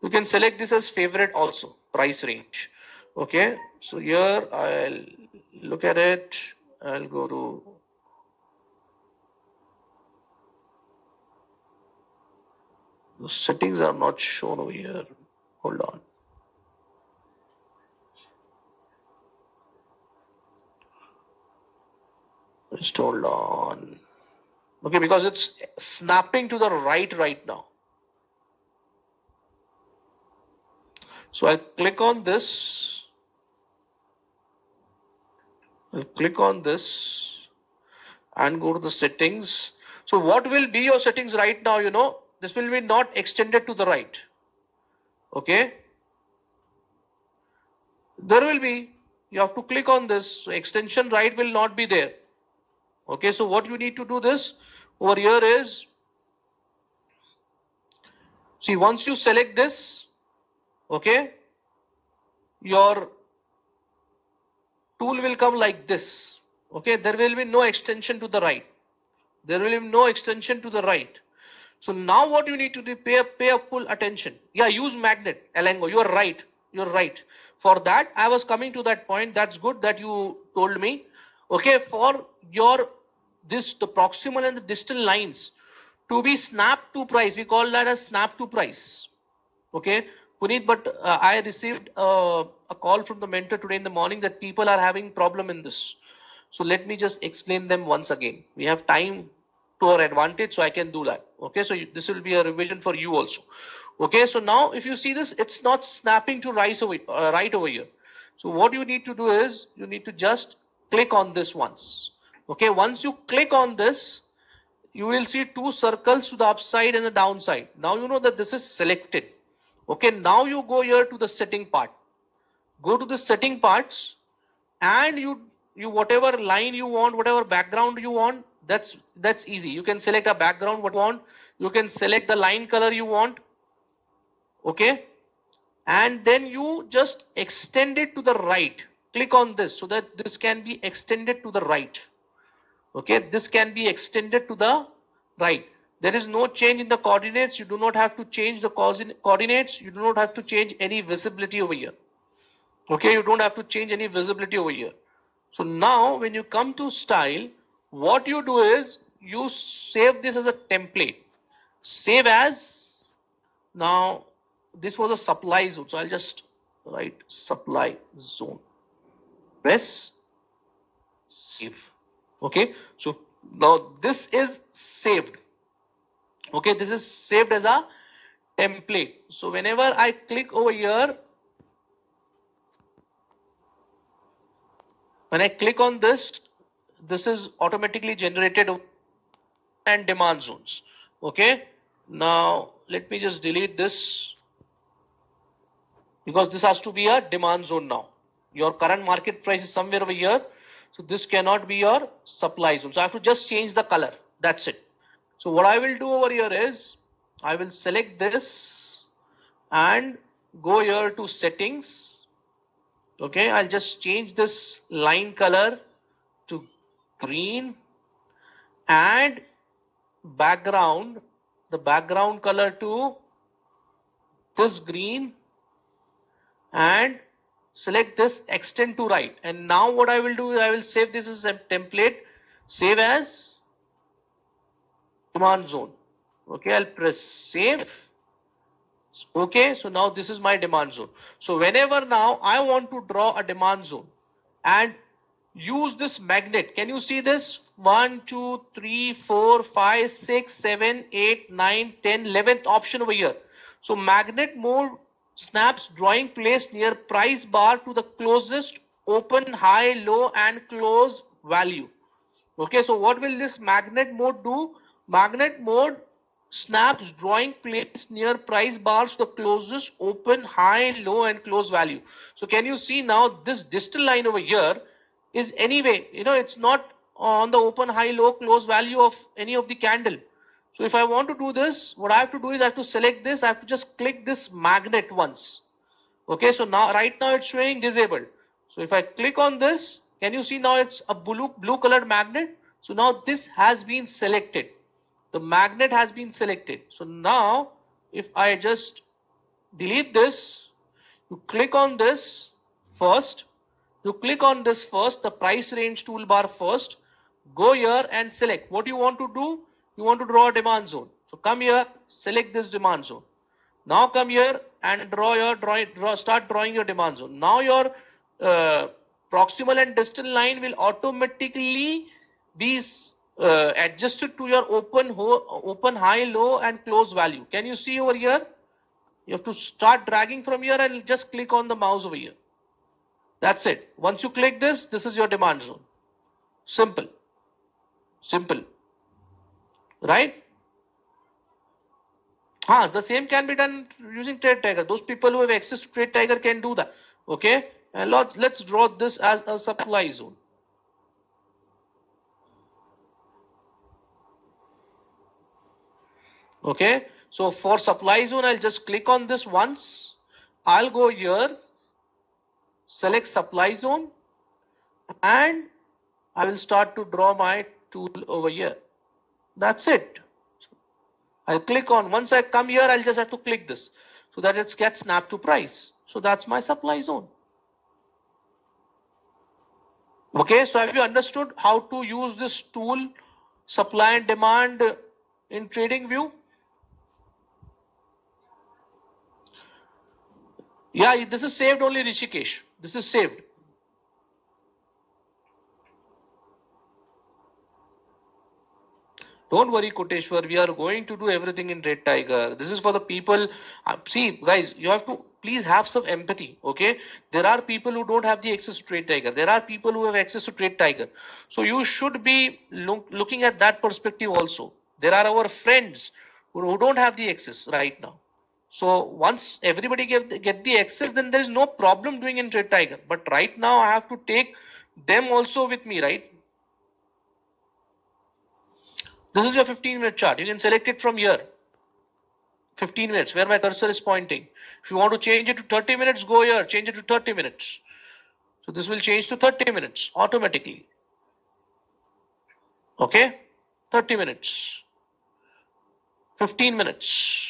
You can select this as favorite also, price range. Okay, so here I'll look at it. I'll go to the settings are not shown over here. Hold on. Just hold on. Okay, because it's snapping to the right now. So I'll click on this. I'll click on this and go to the settings. So what will be your settings right now? This will be not extended to the right. Okay. There will be, you have to click on this. So extension right will not be there. Okay. So what you need to do this over here is, see, once you select this, okay, your tool will come like this. Okay. There will be no extension to the right. There will be no extension to the right. So now what you need to do, pay a full attention. Yeah, use magnet, Elango. You are right. You're right. For that, I was coming to that point. That's good that you told me. Okay, for the proximal and the distal lines to be snap to price, we call that as snap to price. Okay, Puneet, but I received a call from the mentor today in the morning that people are having problem in this. So let me just explain them once again. We have time to our advantage, so I can do that. Okay, so this will be a revision for you also. Okay, so now if you see this, it's not snapping to right over here. So what you need to do is you need to just click on this once. Okay, once you click on this, you will see two circles to the upside and the downside. Now you know that this is selected. Okay, now you go here to the setting part. Go to the setting parts and you whatever line you want, whatever background you want, that's easy. You can select a background what you want. You can select the line color you want. Okay, and then you just extend it to the right. Click on this so that this can be extended to the right. Okay, this can be extended to the right. There is no change in the coordinates. You do not have to change the coordinates. You do not have to change any visibility over here. Okay, you don't have to change any visibility over here. So now when you come to style, what you do is you save this as a template. Save as. Now this was a supply zone. So I'll just write supply zone. Press save. Okay, so now this is saved. Okay, this is saved as a template. So whenever I click over here, when I click on this, this is automatically generated and demand zones. Okay, now let me just delete this because this has to be a demand zone now. Your current market price is somewhere over here. So this cannot be your supply zone. So I have to just change the color. That's it. So what I will do over here is I will select this and go here to settings Okay, I'll just change this line color to green and background, the background color to this green, and select this extend to right. And now what I will do is I will save this as a template, save as demand zone. Okay, I'll press save. Okay, so now this is my demand zone. So whenever now I want to draw a demand zone and use this magnet, can you see this? 1, 2, 3, 4, 5, 6, 7, 8, 9, 10, 11th option over here. So magnet mode snaps drawing place near price bar to the closest open, high, low and close value. Okay, so what will this magnet mode do? Magnet mode snaps drawing place near price bars to the closest open, high, low and close value. So can you see now this distal line over here is anyway, it's not on the open, high, low, close value of any of the candle. So if I want to do this, what I have to do is I have to select this, I have to just click this magnet once. Okay, so now right now it's showing disabled. So if I click on this, can you see now it's a blue colored magnet? So now this has been selected. The magnet has been selected. So now if I just delete this, you click on this first, you click on this first, the price range toolbar first, go here and select what you want to do. You want to draw a demand zone. So come here, select this demand zone. Now come here and start drawing your demand zone. Now your proximal and distal line will automatically be adjusted to your open, high, low and close value. Can you see over here? You have to start dragging from here and just click on the mouse over here. That's it. Once you click this is your demand zone. Simple. Simple. Right? The same can be done using Trade Tiger. Those people who have access to Trade Tiger can do that. Okay, and let's draw this as a supply zone. Okay, so for supply zone, I'll just click on this once. I'll go here, select supply zone, and I will start to draw my tool over here. That's it. I'll click on, once I come here, I'll just have to click this so that it gets snapped to price. So that's my supply zone. Okay, so have you understood how to use this tool, supply and demand, in TradingView? Yeah, this is saved only, Rishikesh. This is saved. Don't worry, Koteshwar. We are going to do everything in Red Tiger. This is for the people. See, guys, you have to please have some empathy. Okay, there are people who don't have the access to Trade Tiger. There are people who have access to Trade Tiger. So you should be looking at that perspective also. There are our friends who don't have the access right now. So once everybody get the access, then there is no problem doing in Trade Tiger. But right now I have to take them also with me, right? This is your 15-minute chart. You can select it from here. 15 minutes, where my cursor is pointing. If you want to change it to 30 minutes, go here, change it to 30 minutes. So this will change to 30 minutes automatically. Okay, 30 minutes, 15 minutes.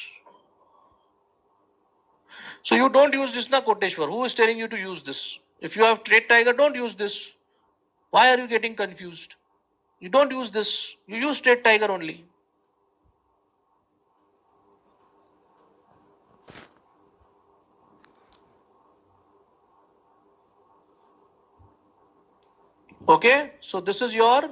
So you don't use this na, Koteshwar. Who is telling you to use this? If you have Trade Tiger, don't use this. Why are you getting confused? You don't use this. You use Trade Tiger only. Okay, so this is your.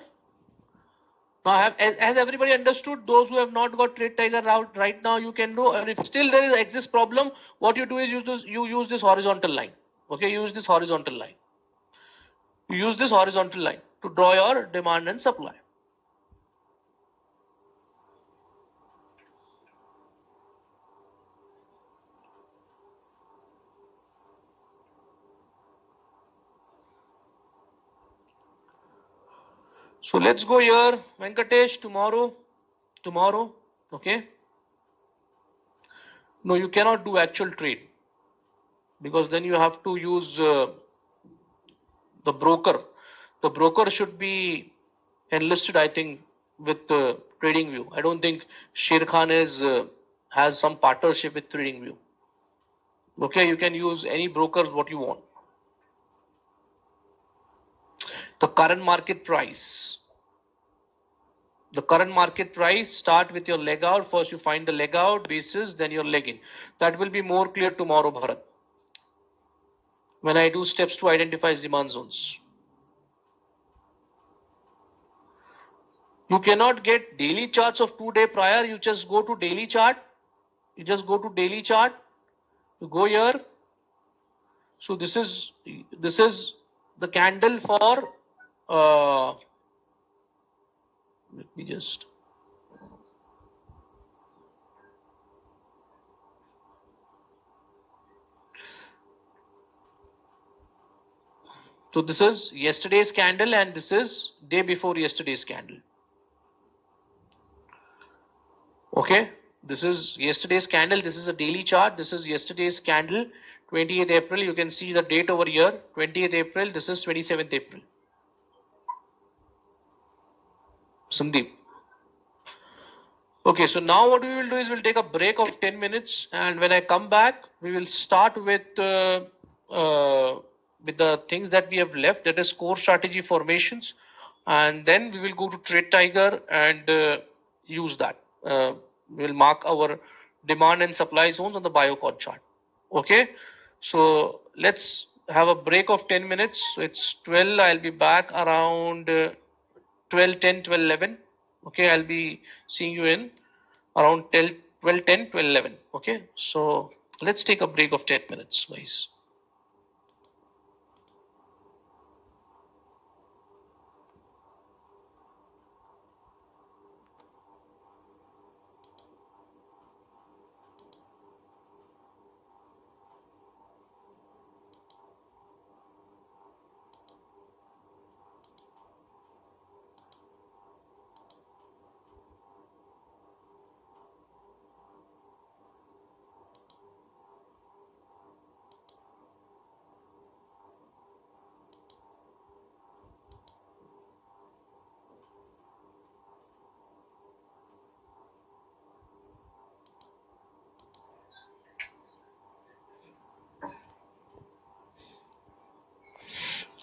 Now, has everybody understood? Those who have not got Trade Tiger out right now, you can do. And if still there is exists problem, what you do is you use this horizontal line. Okay, use this horizontal line. You use this horizontal line to draw your demand and supply. So let's go here, Venkatesh, tomorrow, okay? No, you cannot do actual trade because then you have to use the broker should be enlisted, I think, with TradingView. I don't think Sher Khan has some partnership with TradingView. Okay, you can use any brokers what you want. The current market price. The current market price, start with your leg out. First you find the leg out basis, then your leg in. That will be more clear tomorrow, Bharat, when I do steps to identify demand zones. You cannot get daily charts of 2 day prior. You just go to daily chart. You go here. So this is the candle for let me just so this is yesterday's candle and this is day before yesterday's candle. Okay, this is yesterday's candle. This is a daily chart. This is yesterday's candle, 28th April. You can see the date over here, 20th April. This is 27th April. Sandeep. Okay, so now what we will do is we'll take a break of 10 minutes, and when I come back, we will start with the things that we have left, that is core strategy formations, and then we will go to Trade Tiger and use that. We'll mark our demand and supply zones on the Biocon chart. Okay, so let's have a break of 10 minutes. So it's 12. I'll be back around 12:10, 12:11. Okay, I'll be seeing you in around 12:10, 12:11. Okay, so let's take a break of 10 minutes, guys.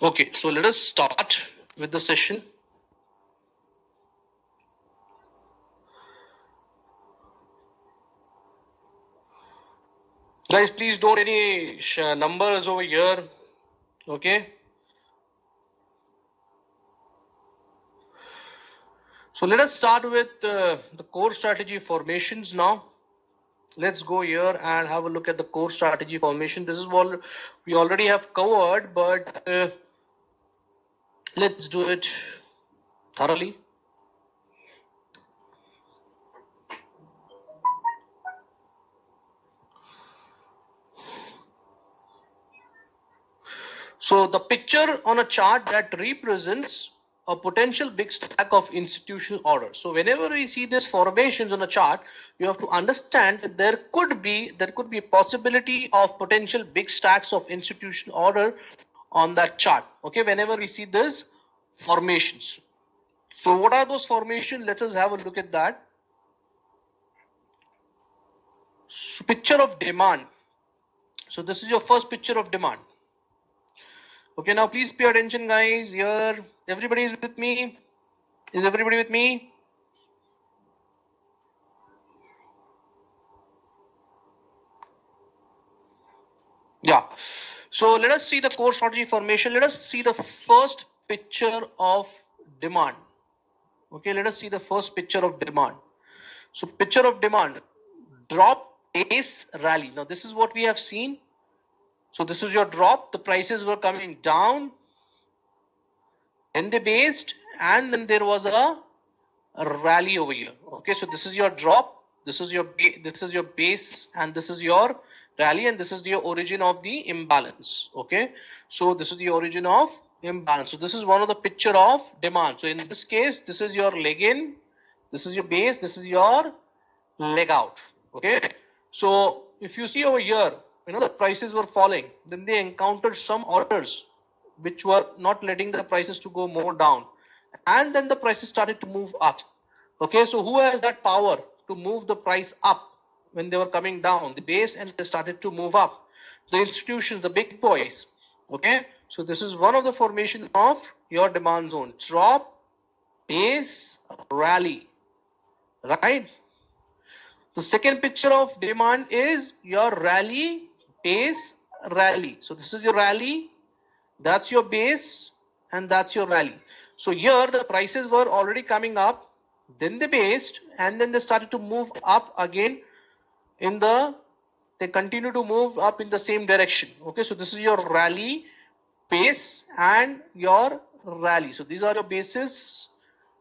Okay, so let us start with the session. Guys, please don't any numbers over here. Okay. So let us start with the core strategy formations now. Let's go here and have a look at the core strategy formation. This is what we already have covered, but let's do it thoroughly. So the picture on a chart that represents a potential big stack of institutional order. So whenever we see these formations on a chart, you have to understand that there could be a possibility of potential big stacks of institutional order on that chart. Okay, whenever we see these formations. So what are those formations? Let us have a look at that. So picture of demand. So this is your first picture of demand. Okay, now please pay attention, guys. Here, everybody is with me. Is everybody with me? Yeah. So let us see the core strategy formation. Let us see the first picture of demand. Okay, let us see the first picture of demand. So picture of demand, drop, base, rally. Now this is what we have seen. So this is your drop. The prices were coming down, then they based, and then there was a rally over here. Okay, so this is your drop, this is your base, and this is your rally, and this is the origin of the imbalance. Okay, so this is the origin of imbalance. So this is one of the picture of demand. So in this case, this is your leg in, this is your base, this is your leg out. Okay, so if you see over here, the prices were falling, then they encountered some orders. which were not letting the prices to go more down, and then the prices started to move up. Okay, so who has that power to move the price up when they were coming down? The base, and they started to move up. The institutions, the big boys. Okay, so this is one of the formation of your demand zone: drop, base, rally. Right. The second picture of demand is your rally, base, rally. So this is your rally, that's your base, and that's your rally. So here the prices were already coming up, then they based, and then they started to move up again in the, they continue to move up in the same direction. Okay, so this is your rally, base, and your rally. So these are your bases.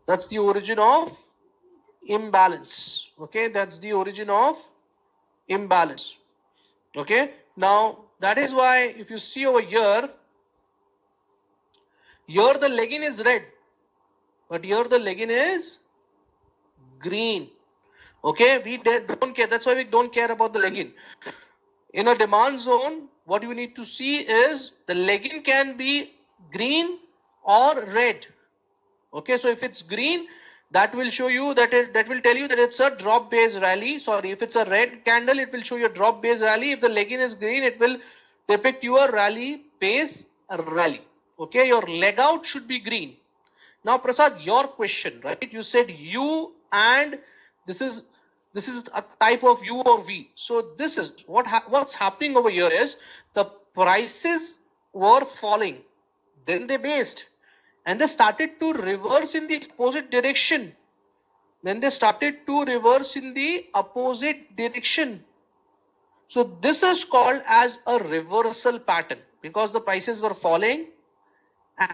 That's the origin of imbalance. Okay, that's the origin of imbalance. Okay, now that is why if you see over here, here the legging is red, but here the legging is green. Okay, we don't care. That's why we don't care about the legging. In a demand zone, what you need to see is the legging can be green or red. Okay, so if it's green, that will show you that that will tell you that it's a drop based rally. Sorry, if it's a red candle, it will show you a drop based rally. If the legging is green, it will depict your rally base rally. Okay, your leg out should be green. Now, Prasad, your question, right? You said U, and this is a type of U or V. So this is what's happening over here is the prices were falling, then they based, and they started to reverse in the opposite direction. Then they started to reverse in the opposite direction. So this is called as a reversal pattern, because the prices were falling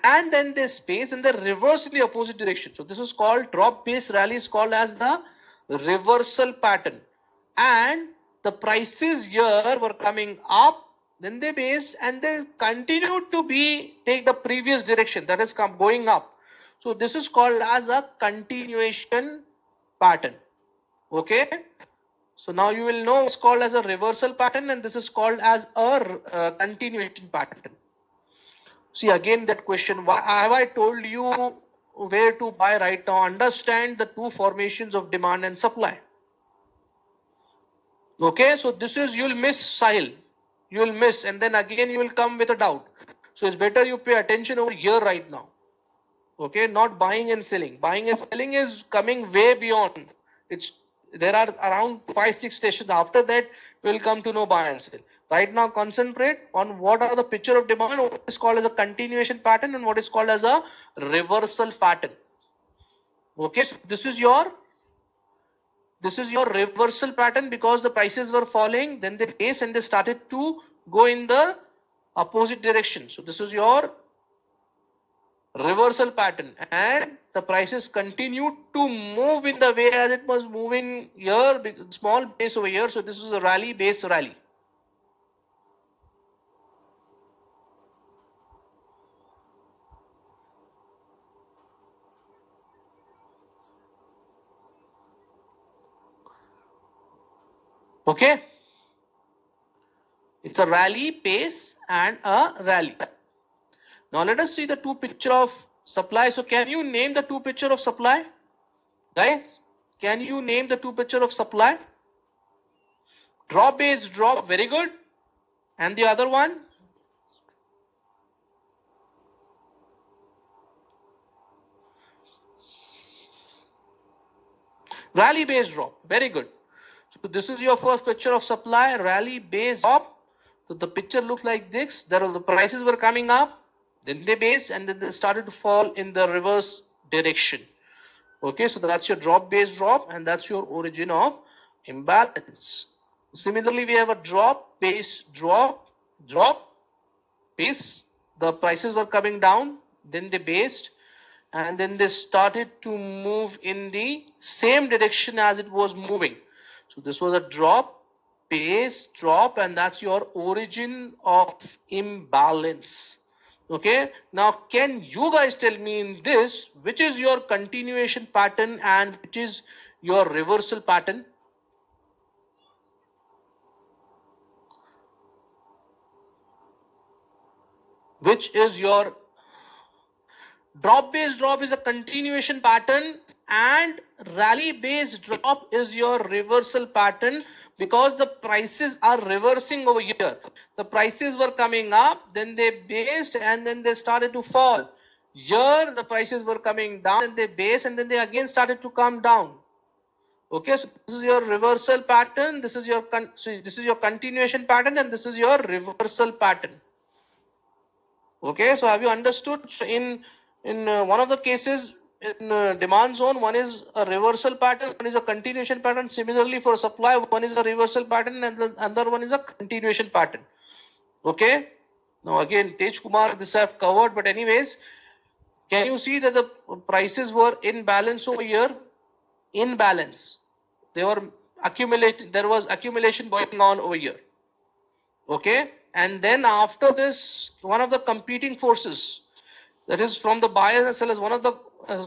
and then they space and they reverse in the opposite direction. So this is called drop base rally, is called as the reversal pattern. And the prices here were coming up, then they base, and they continued to take the previous direction, that is going up. So this is called as a continuation pattern. Okay, so now you will know it's called as a reversal pattern, and this is called as a continuation pattern. See again that question, why have I told you where to buy right now? Understand the two formations of demand and supply. Okay, so this is, you'll miss Sahil, you will miss, and then again you will come with a doubt. So it's better you pay attention over here right now. Okay, not buying and selling. Buying and selling is coming way beyond. There are around 5-6 stations. After that, we will come to know buy and sell. Right now, concentrate on what are the picture of demand, what is called as a continuation pattern, and what is called as a reversal pattern. Okay, so this is your reversal pattern, because the prices were falling, then they base and they started to go in the opposite direction. So this is your reversal pattern, and the prices continue to move in the way as it was moving here, small base over here. So this is a rally base rally. Okay, it's a rally pace and a rally. Now let us see the two picture of supply. So can you name the two picture of supply, guys? Can you name the two picture of supply? Drop base drop, very good. And the other one? Rally base drop, very good. So this is your first picture of supply, rally base drop. So the picture looks like this. The prices were coming up, then they base, and then they started to fall in the reverse direction. Okay, so that's your drop base drop, and that's your origin of imbalance. Similarly, we have a drop base drop, drop base. The prices were coming down, then they based, and then they started to move in the same direction as it was moving. So this was a drop, base, drop, and that's your origin of imbalance. Okay, now can you guys tell me in this, which is your continuation pattern and which is your reversal pattern? which is your drop based drop is a continuation pattern, and rally based drop is your reversal pattern, because the prices are reversing over here. The prices were coming up, then they based, and then they started to fall. Here the prices were coming down and they based, and then they again started to come down. Okay, so this is your reversal pattern, this is your continuation pattern, and this is your reversal pattern. Okay, so have you understood? So in one of the cases in demand zone, one is a reversal pattern, one is a continuation pattern. Similarly for supply, one is a reversal pattern and the other one is a continuation pattern. Okay, now again Tej Kumar, this I have covered, but anyways, can you see that the prices were in balance over here? In balance, they were accumulating, there was accumulation going on over here. Okay, and then after this, one of the competing forces, that is from the buyers and sellers, one of the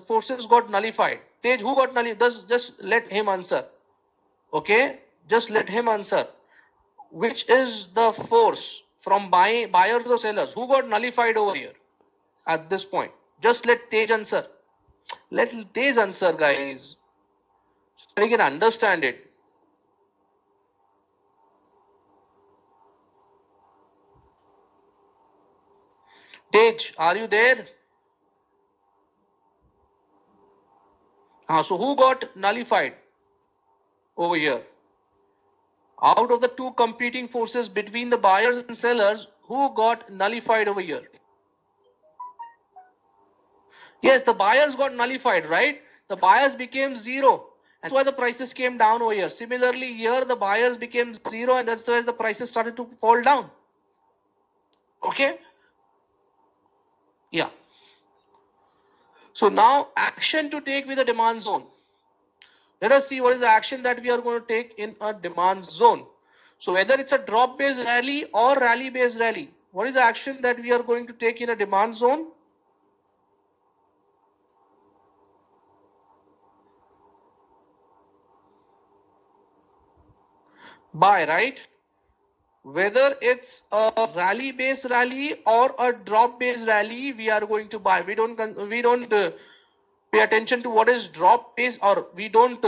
forces got nullified. Tej, who got nullified? Just let him answer. Okay, just let him answer. Which is the force from buyers or sellers? Who got nullified over here at this point? Just let Tej answer. Let Tej answer, guys, so you can understand it. Tej, are you there? So who got nullified over here? Out of the two competing forces between the buyers and sellers, who got nullified over here? Yes, the buyers got nullified, right? The buyers became zero. And that's why the prices came down over here. Similarly, here the buyers became zero, and that's why the prices started to fall down. Okay? Yeah. So now action to take with the demand zone. Let us see what is the action that we are going to take in a demand zone. So whether it's a drop based rally or rally based rally, what is the action that we are going to take in a demand zone? Buy, right? Whether it's a rally based rally or a drop based rally, we are going to buy. We don't pay attention to what is drop based, or we don't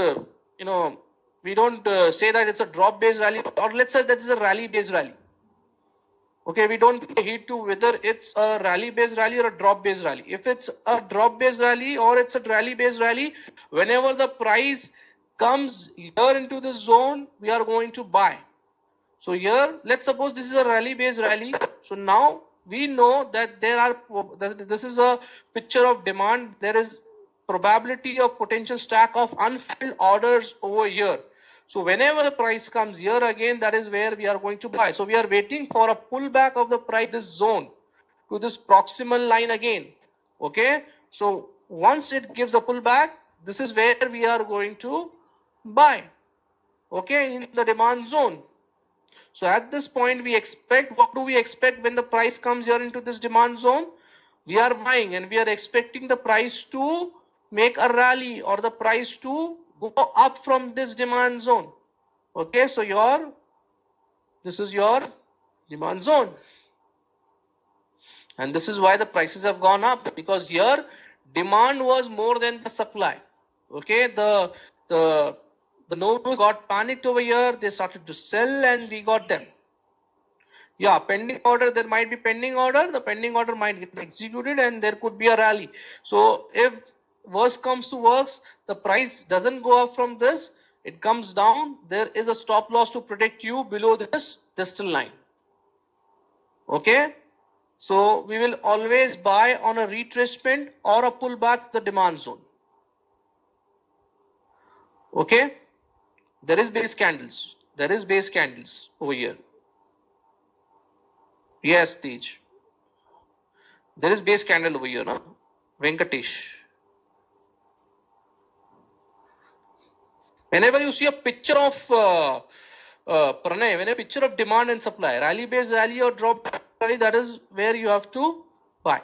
we don't say that it's a drop based rally, or let's say that is a rally based rally. Okay, we don't pay heed to whether it's a rally based rally or a drop based rally. If it's a drop based rally or it's a rally based rally, whenever the price comes here into this zone, we are going to buy. So here, let's suppose this is a rally based rally. So now we know that this is a picture of demand. There is probability of potential stack of unfilled orders over here. So whenever the price comes here again, that is where we are going to buy. So we are waiting for a pullback of the price, this zone, to this proximal line again. Okay. So once it gives a pullback, this is where we are going to buy. Okay, in the demand zone. So at this point, we expect, what do we expect when the price comes here into this demand zone? We are buying and we are expecting the price to make a rally, or the price to go up from this demand zone. Okay, so this is your demand zone. And this is why the prices have gone up, because here demand was more than the supply. Okay, the nodes got panicked over here, they started to sell and we got them. Yeah, pending order, there might be pending order, the pending order might get executed and there could be a rally. So if worst comes to worst, the price doesn't go up from this, it comes down, there is a stop loss to protect you below this distal line. Okay, so we will always buy on a retracement or a pullback to the demand zone. Okay, there is base candles, over here. Yes, Tej. There is base candle over here, no? Venkatesh. Whenever you see a picture of Pranay, when a picture of demand and supply, rally based rally or drop rally, that is where you have to buy.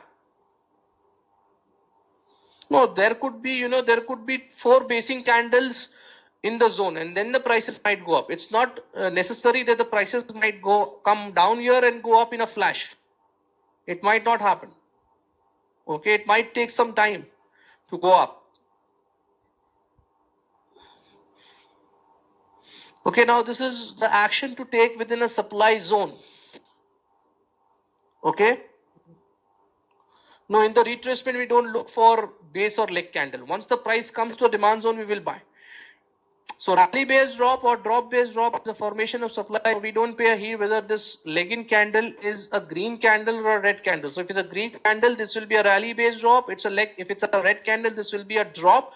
No, there could be, there could be 4 basing candles in the zone and then the prices might go up. It's not necessary that the prices might come down here and go up in a flash. It might not happen. Okay, it might take some time to go up. Okay, now this is the action to take within a supply zone. Okay. No, in the retracement, we don't look for base or leg candle. Once the price comes to a demand zone, we will buy. So rally based drop or drop based drop is the formation of supply. We don't pay a heed whether this legging candle is a green candle or a red candle. So if it's a green candle, this will be a rally based drop. It's a leg. If it's a red candle, this will be a drop,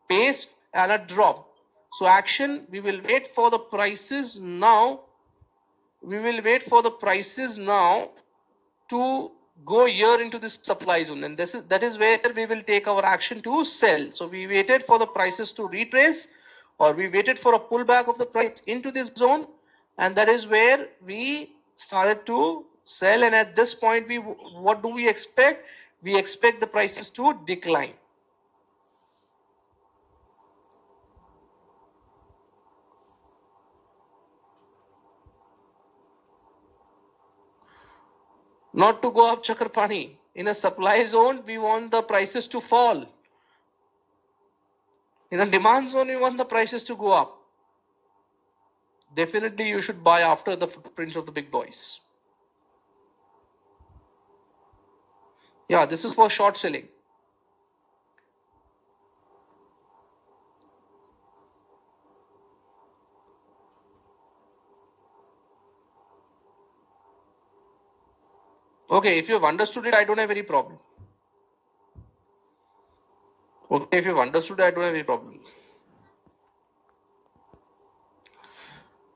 base and a drop. So action, we will wait for the prices now. We will wait for the prices now to go here into this supply zone, and that is where we will take our action to sell. So we waited for the prices to retrace, or we waited for a pullback of the price into this zone, and that is where we started to sell. And at this point, what do we expect? We expect the prices to decline. Not to go up, Chakrapani. In a supply zone, we want the prices to fall. In a demand zone, we want the prices to go up. Definitely, you should buy after the footprints of the big boys. Yeah, this is for short selling. Okay, if you've understood it, I don't have any problem. Okay, if you've understood it, I don't have any problem.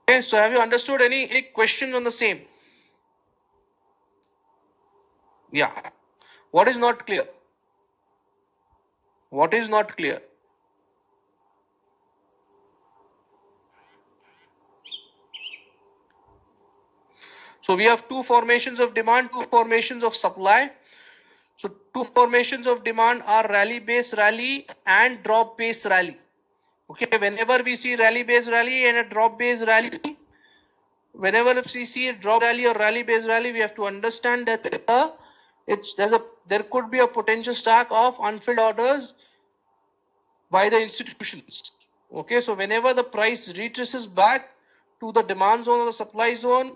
Okay, so have you understood any questions on the same? Yeah. What is not clear? What is not clear? So we have two formations of demand, two formations of supply. So two formations of demand are rally base rally and drop base rally. Okay, whenever we see rally base rally and a drop base rally, whenever we see a drop rally or rally base rally, we have to understand that there could be a potential stack of unfilled orders by the institutions. Okay, so whenever the price retraces back to the demand zone or the supply zone,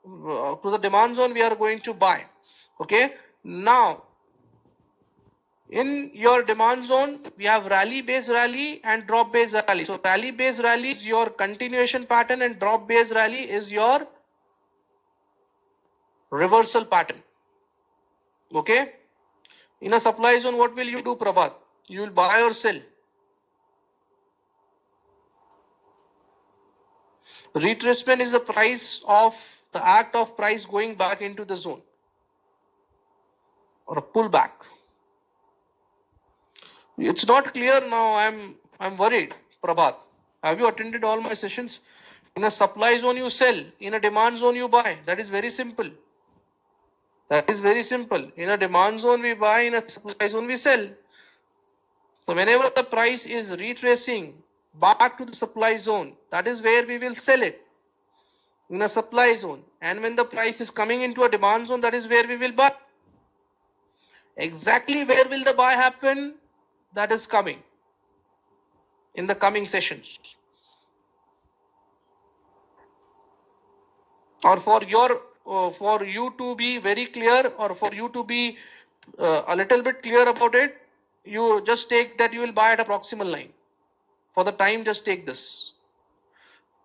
to the demand zone, we are going to buy. Okay, now in your demand zone, we have rally base rally and drop base rally. So rally base rally is your continuation pattern and drop base rally is your reversal pattern. Okay, in a supply zone, what will you do, Prabhat? You will buy or sell. Retracement is the price of the act of price going back into the zone or a pullback. It's not clear now. I'm worried, Prabhat. Have you attended all my sessions? In a supply zone, you sell. In a demand zone, you buy. That is very simple. That is very simple. In a demand zone, we buy. In a supply zone, we sell. So whenever the price is retracing back to the supply zone, that is where we will sell it. In a supply zone. And when the price is coming into a demand zone, that is where we will buy. Exactly where will the buy happen? That is coming in the coming sessions. Or for you to be very clear, or for you to be a little bit clear about it, you just take that you will buy at a proximal line. For the time, just take this.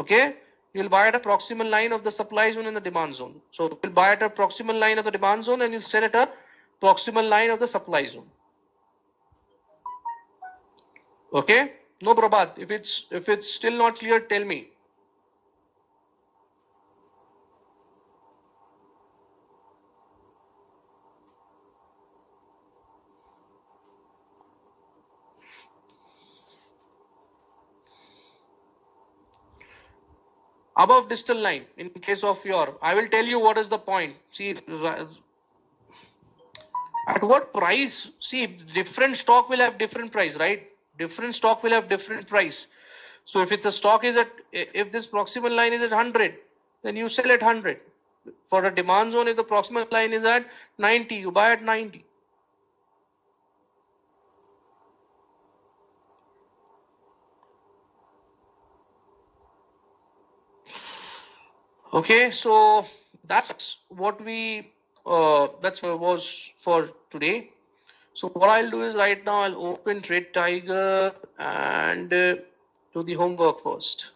Okay, you will buy at a proximal line of the supply zone and the demand zone. So you will buy at a proximal line of the demand zone and you'll sell at a proximal line of the supply zone. Okay, no, Prabhat, if it's still not clear, tell me. Above distal line, in case of your, I will tell you what is the point. See, at what price? See, different stock will have different price, right? Different stock will have different price. So if it's a stock is at, if this proximal line is at 100, then you sell at 100. For a demand zone, if the proximal line is at 90, you buy at 90. Okay, so that's what was for today. So what I'll do is right now I'll open Trade Tiger and do the homework first.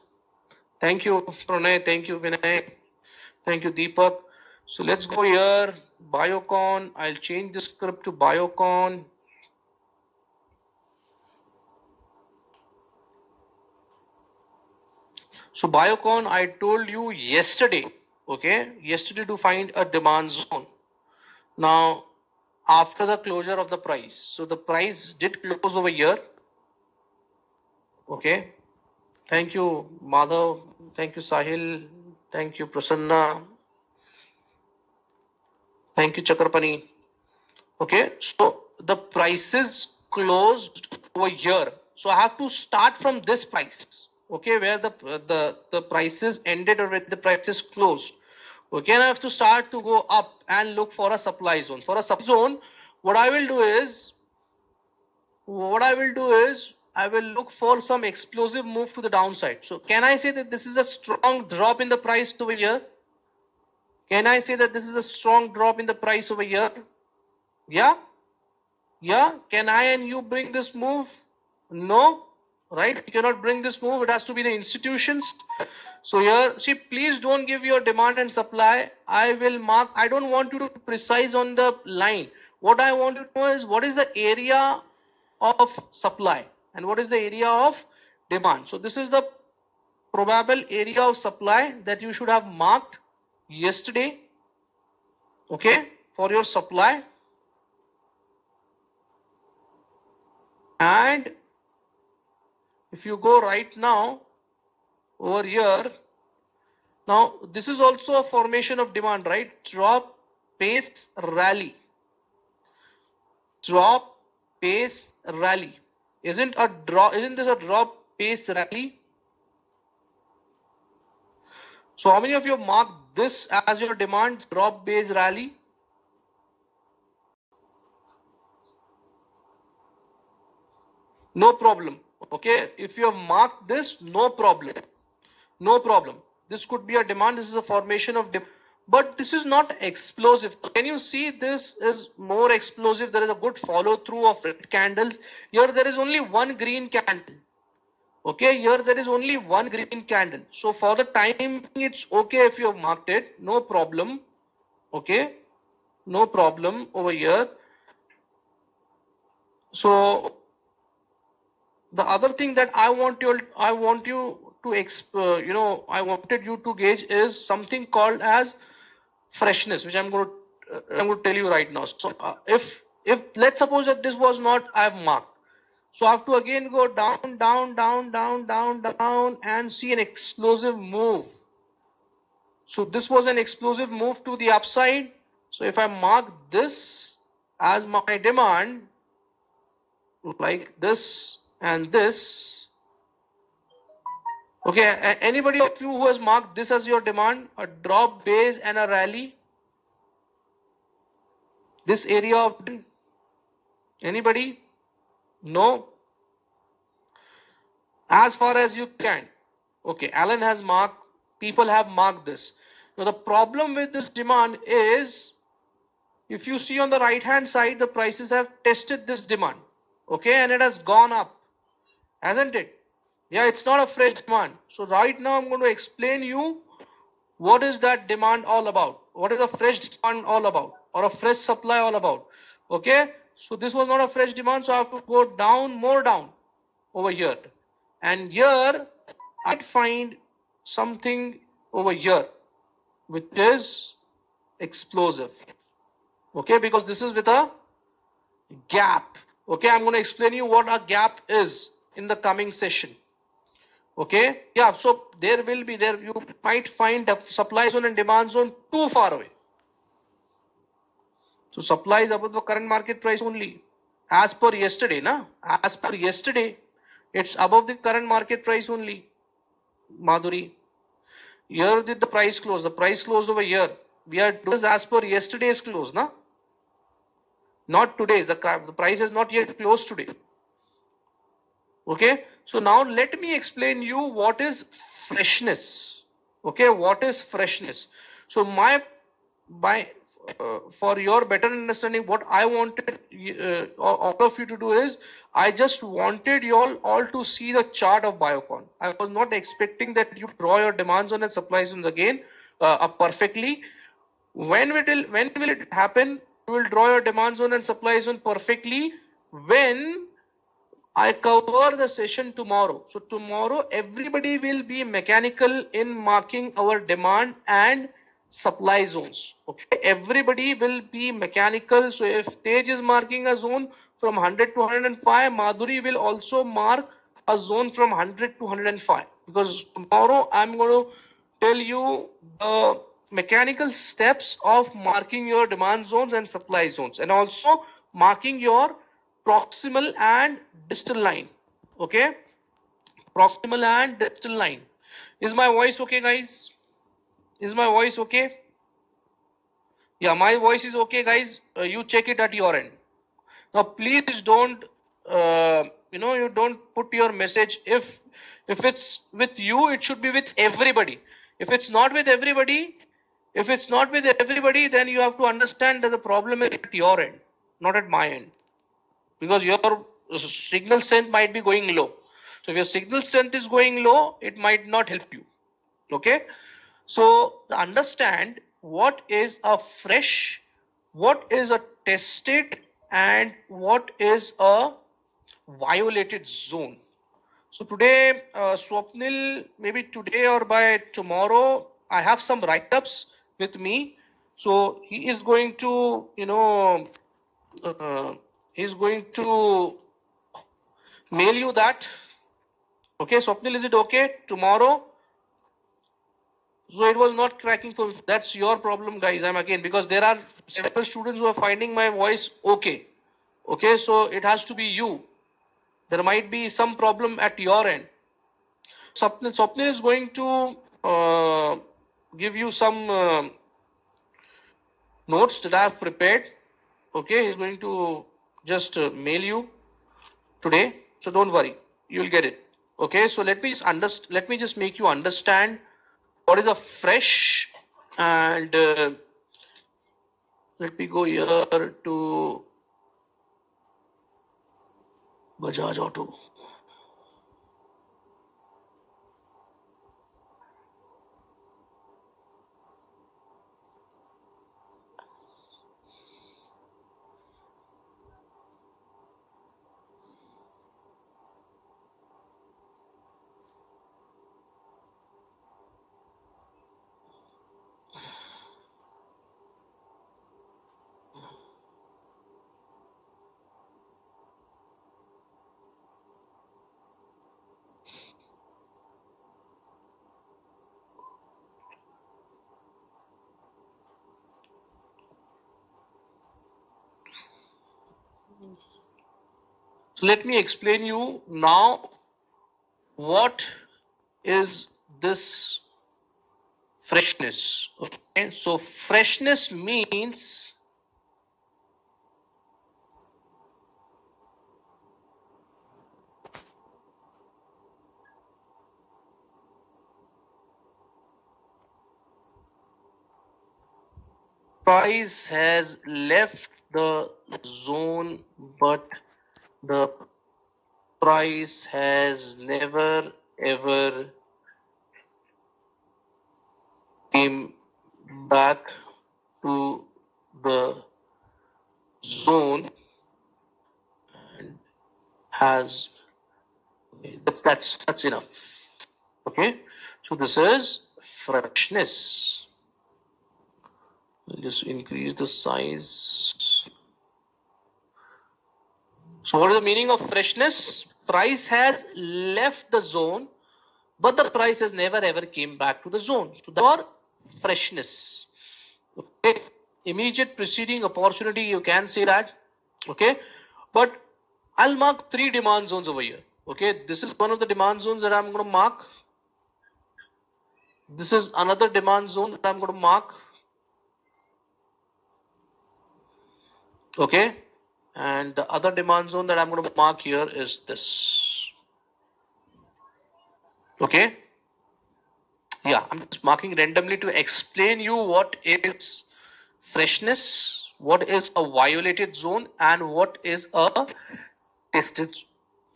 Thank you, Pranay. Thank you, Vinay. Thank you, Deepak. So let's go here. Biocon. I'll change the script to Biocon. So Biocon, I told you yesterday, okay, yesterday to find a demand zone. Now, after the closure of the price, so the price did close over here. Okay. Thank you, Madhav. Thank you, Sahil. Thank you, Prasanna. Thank you, Chakrapani. Okay, so the prices closed over here. So I have to start from this price. Okay, where the prices ended or where the prices closed. Okay, and I have to start to go up and look for a supply zone. For a supply zone, what I will do is I will look for some explosive move to the downside. So can I say that this is a strong drop in the price over here? Can I say that this is a strong drop in the price over here? Yeah? Yeah? Can I and you bring this move? No? Right? You cannot bring this move. It has to be the institutions. So here, see, please don't give your demand and supply. I will mark, I don't want you to be precise on the line. What I want to know is what is the area of supply and what is the area of demand. So this is the probable area of supply that you should have marked yesterday, okay, for your supply. And if you go right now over here, now this is also a formation of demand, right? Drop, pace, rally. Drop, pace, rally. Isn't this a drop, pace, rally? So how many of you mark this as your demand, drop, base, rally? No problem. Okay, if you have marked this, no problem. No problem. This could be a demand. This is a formation of demand. But this is not explosive. Can you see this is more explosive? There is a good follow through of red candles. Here there is only one green candle. Okay, here there is only one green candle. So for the time, it's okay if you have marked it. No problem. Okay, no problem over here. So the other thing that I wanted you to I wanted you to gauge is something called as freshness, which I'm going to tell you right now. So if let's suppose that this was not I've marked, so I have to again go down, down, down, down, down, down, and see an explosive move. So this was an explosive move to the upside. So if I mark this as my demand, like this and this, okay, anybody of you who has marked this as your demand, a drop, base, and a rally? This area of anybody? No? As far as you can. Okay, Alan has marked, people have marked this. Now the problem with this demand is, if you see on the right hand side, the prices have tested this demand. Okay, and it has gone up, hasn't it? Yeah, it's not a fresh demand. So right now I'm going to explain you what is that demand all about. What is a fresh demand all about, or a fresh supply all about? Okay, so this was not a fresh demand, so I have to go down, more down over here. And here I'd find something over here which is explosive. Okay, because this is with a gap. Okay, I'm going to explain you what a gap is in the coming session. Okay, yeah, so there will be there, you might find a supply zone and demand zone too far away. So supply is above the current market price only. As per yesterday, as per yesterday, it's above the current market price only. Madhuri, here did the price close? The price closed over here. we are doing this as per yesterday's close, na? Not today's. The price is not yet closed today. Okay, so now let me explain you what is freshness. Okay, what is freshness? So by for your better understanding, what I wanted all of you to do is, I just wanted you all to see the chart of Biocon. I was not expecting that you draw your demand zone and supply zones again up perfectly. When will it happen? You will draw your demand zone and supply zone perfectly when I cover the session tomorrow. So tomorrow everybody will be mechanical in marking our demand and supply zones. Okay, everybody will be mechanical. So if Tej is marking a zone from 100 to 105, Madhuri will also mark a zone from 100 to 105, because tomorrow I'm going to tell you the mechanical steps of marking your demand zones and supply zones, and also marking your proximal and distal line. Okay, proximal and distal line. Is my voice okay, guys? Is my voice okay? Yeah, my voice is okay, guys. You check it at your end. Now please don't you don't put your message. If it's with you, it should be with everybody. If it's not with everybody, then you have to understand that the problem is at your end, not at my end, because your signal strength might be going low. So if your signal strength is going low, it might not help you. Okay, so understand what is a fresh, what is a tested, and what is a violated zone. So today, Swapnil, maybe today or by tomorrow, I have some write-ups with me. So he is going to, he's going to mail you that. Okay, Swapnil, is it okay tomorrow? So it was not cracking. So that's your problem, guys. I'm again, because there are several students who are finding my voice okay. Okay, so it has to be you. There might be some problem at your end. Swapnil is going to give you some notes that I have prepared. Okay, he's going to just mail you today. So don't worry, you'll get it. Okay, so let me just make you understand what is a fresh, and let me go here to Bajaj Auto. So let me explain you now what is this freshness. Okay, so freshness means price has left the zone, but the price has never ever came back to the zone, and has, that's enough. Okay, so this is freshness. I'll just increase the size. So what is the meaning of freshness? Price has left the zone, but the price has never ever came back to the zone. So therefore, freshness. Okay, immediate preceding opportunity, you can say that. Okay, but I'll mark 3 demand zones over here. Okay, this is one of the demand zones that I'm going to mark. This is another demand zone that I'm going to mark. Okay, and the other demand zone that I'm going to mark here is this. Okay, yeah, I'm just marking randomly to explain you what is freshness, what is a violated zone, and what is a tested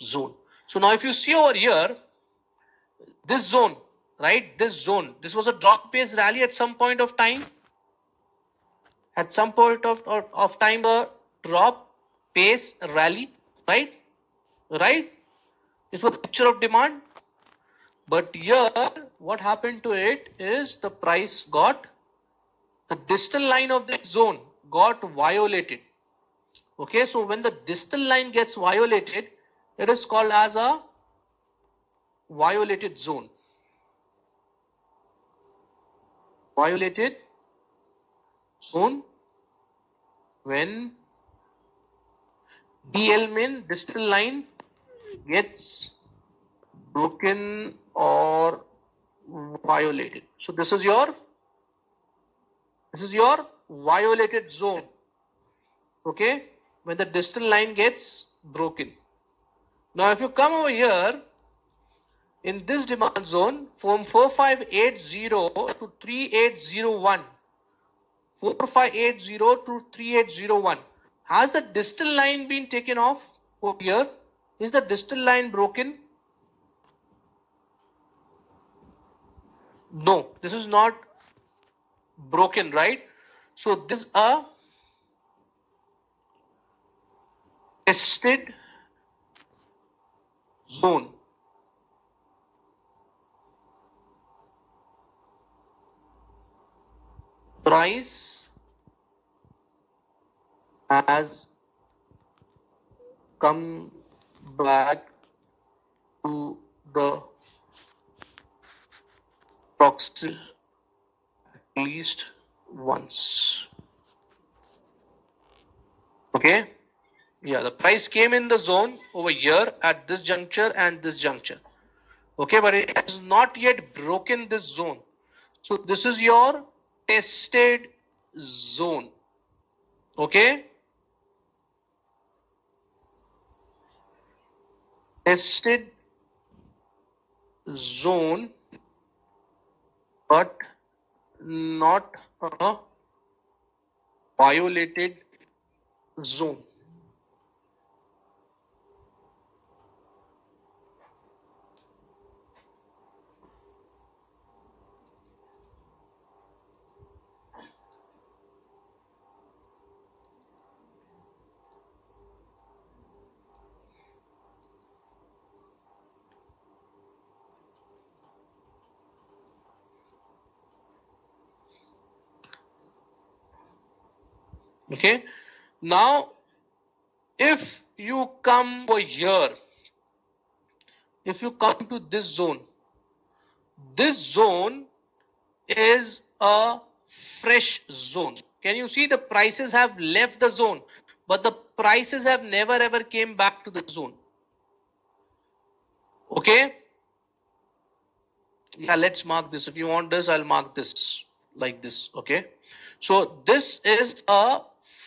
zone. So now if you see over here, this zone, right, this was a drop based rally at some point of time. At some point of time, a drop pace rally, right? Right? This was a picture of demand. But here, what happened to it is the price got, the distal line of this zone got violated. Okay, so when the distal line gets violated, it is called as a violated zone. Violated zone when DL mean distal line gets broken or violated. So this is your violated zone. Okay, when the distal line gets broken. Now if you come over here in this demand zone from 4580 to 3801, 4580 to 3801, has the distal line been taken off over here? Is the distal line broken? No, this is not broken, right? So this is a tested zone. Price has come back to the proxy at least once. Okay, yeah, the price came in the zone over here at this juncture and this juncture. Okay, but it has not yet broken this zone. So this is your tested zone. Okay, tested zone, but not a violated zone. Okay, now if you come over here, if you come to this zone is a fresh zone. Can you see the prices have left the zone, but the prices have never ever came back to the zone. Okay, yeah, let's mark this. If you want this, I'll mark this like this. Okay, so this is a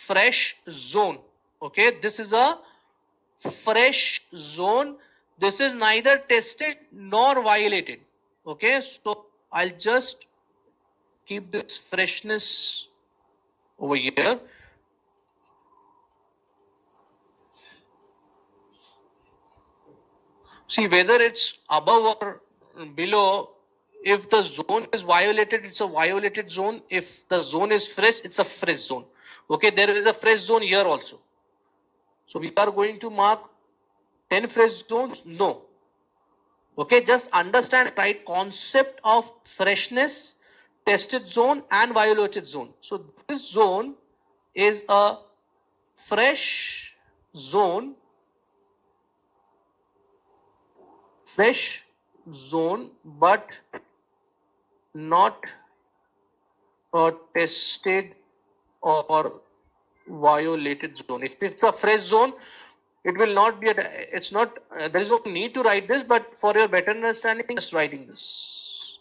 fresh zone. Okay, this is a fresh zone. This is neither tested nor violated. Okay, so I'll just keep this freshness over here. See whether it's above or below. If the zone is violated, it's a violated zone. If the zone is fresh, it's a fresh zone. Okay, there is a fresh zone here also. So we are going to mark 10 fresh zones? No. Okay, just understand right concept of freshness, tested zone and violated zone. So this zone is a fresh zone, but not a tested or violated zone. If it's a fresh zone, it will not be it's not there is no need to write this, but for your better understanding, just writing this.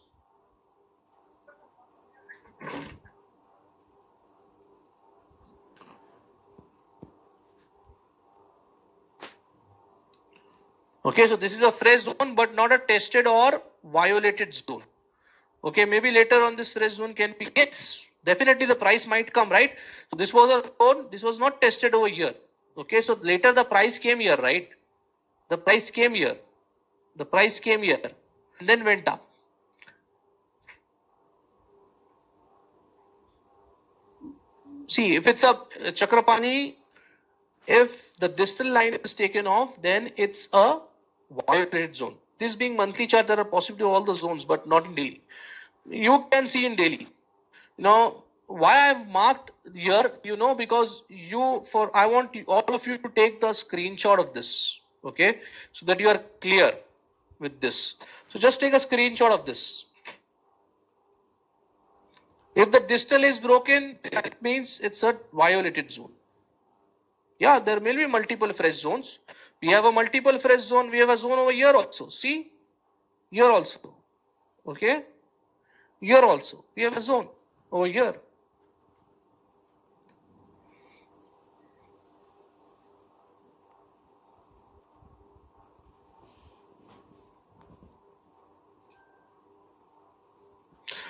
Okay, so this is a fresh zone, but not a tested or violated zone. Okay, maybe later on this fresh zone can be, yes, definitely the price might come, right? So this was a zone, this was not tested over here. Okay, so later the price came here, right? The price came here, the price came here, and then went up. See, if it's a Chakrapani, if the distal line is taken off, then it's a violated zone. This being monthly chart, there are possibly all the zones, but not in daily. You can see in daily. Now, why I've marked here, because I want all of you to take the screenshot of this, okay, so that you are clear with this. So just take a screenshot of this. If the distal is broken, that means it's a violated zone. Yeah, there may be multiple fresh zones. We have a multiple fresh zone. We have a zone over here also. See, here also. Okay, here also. We have a zone over here.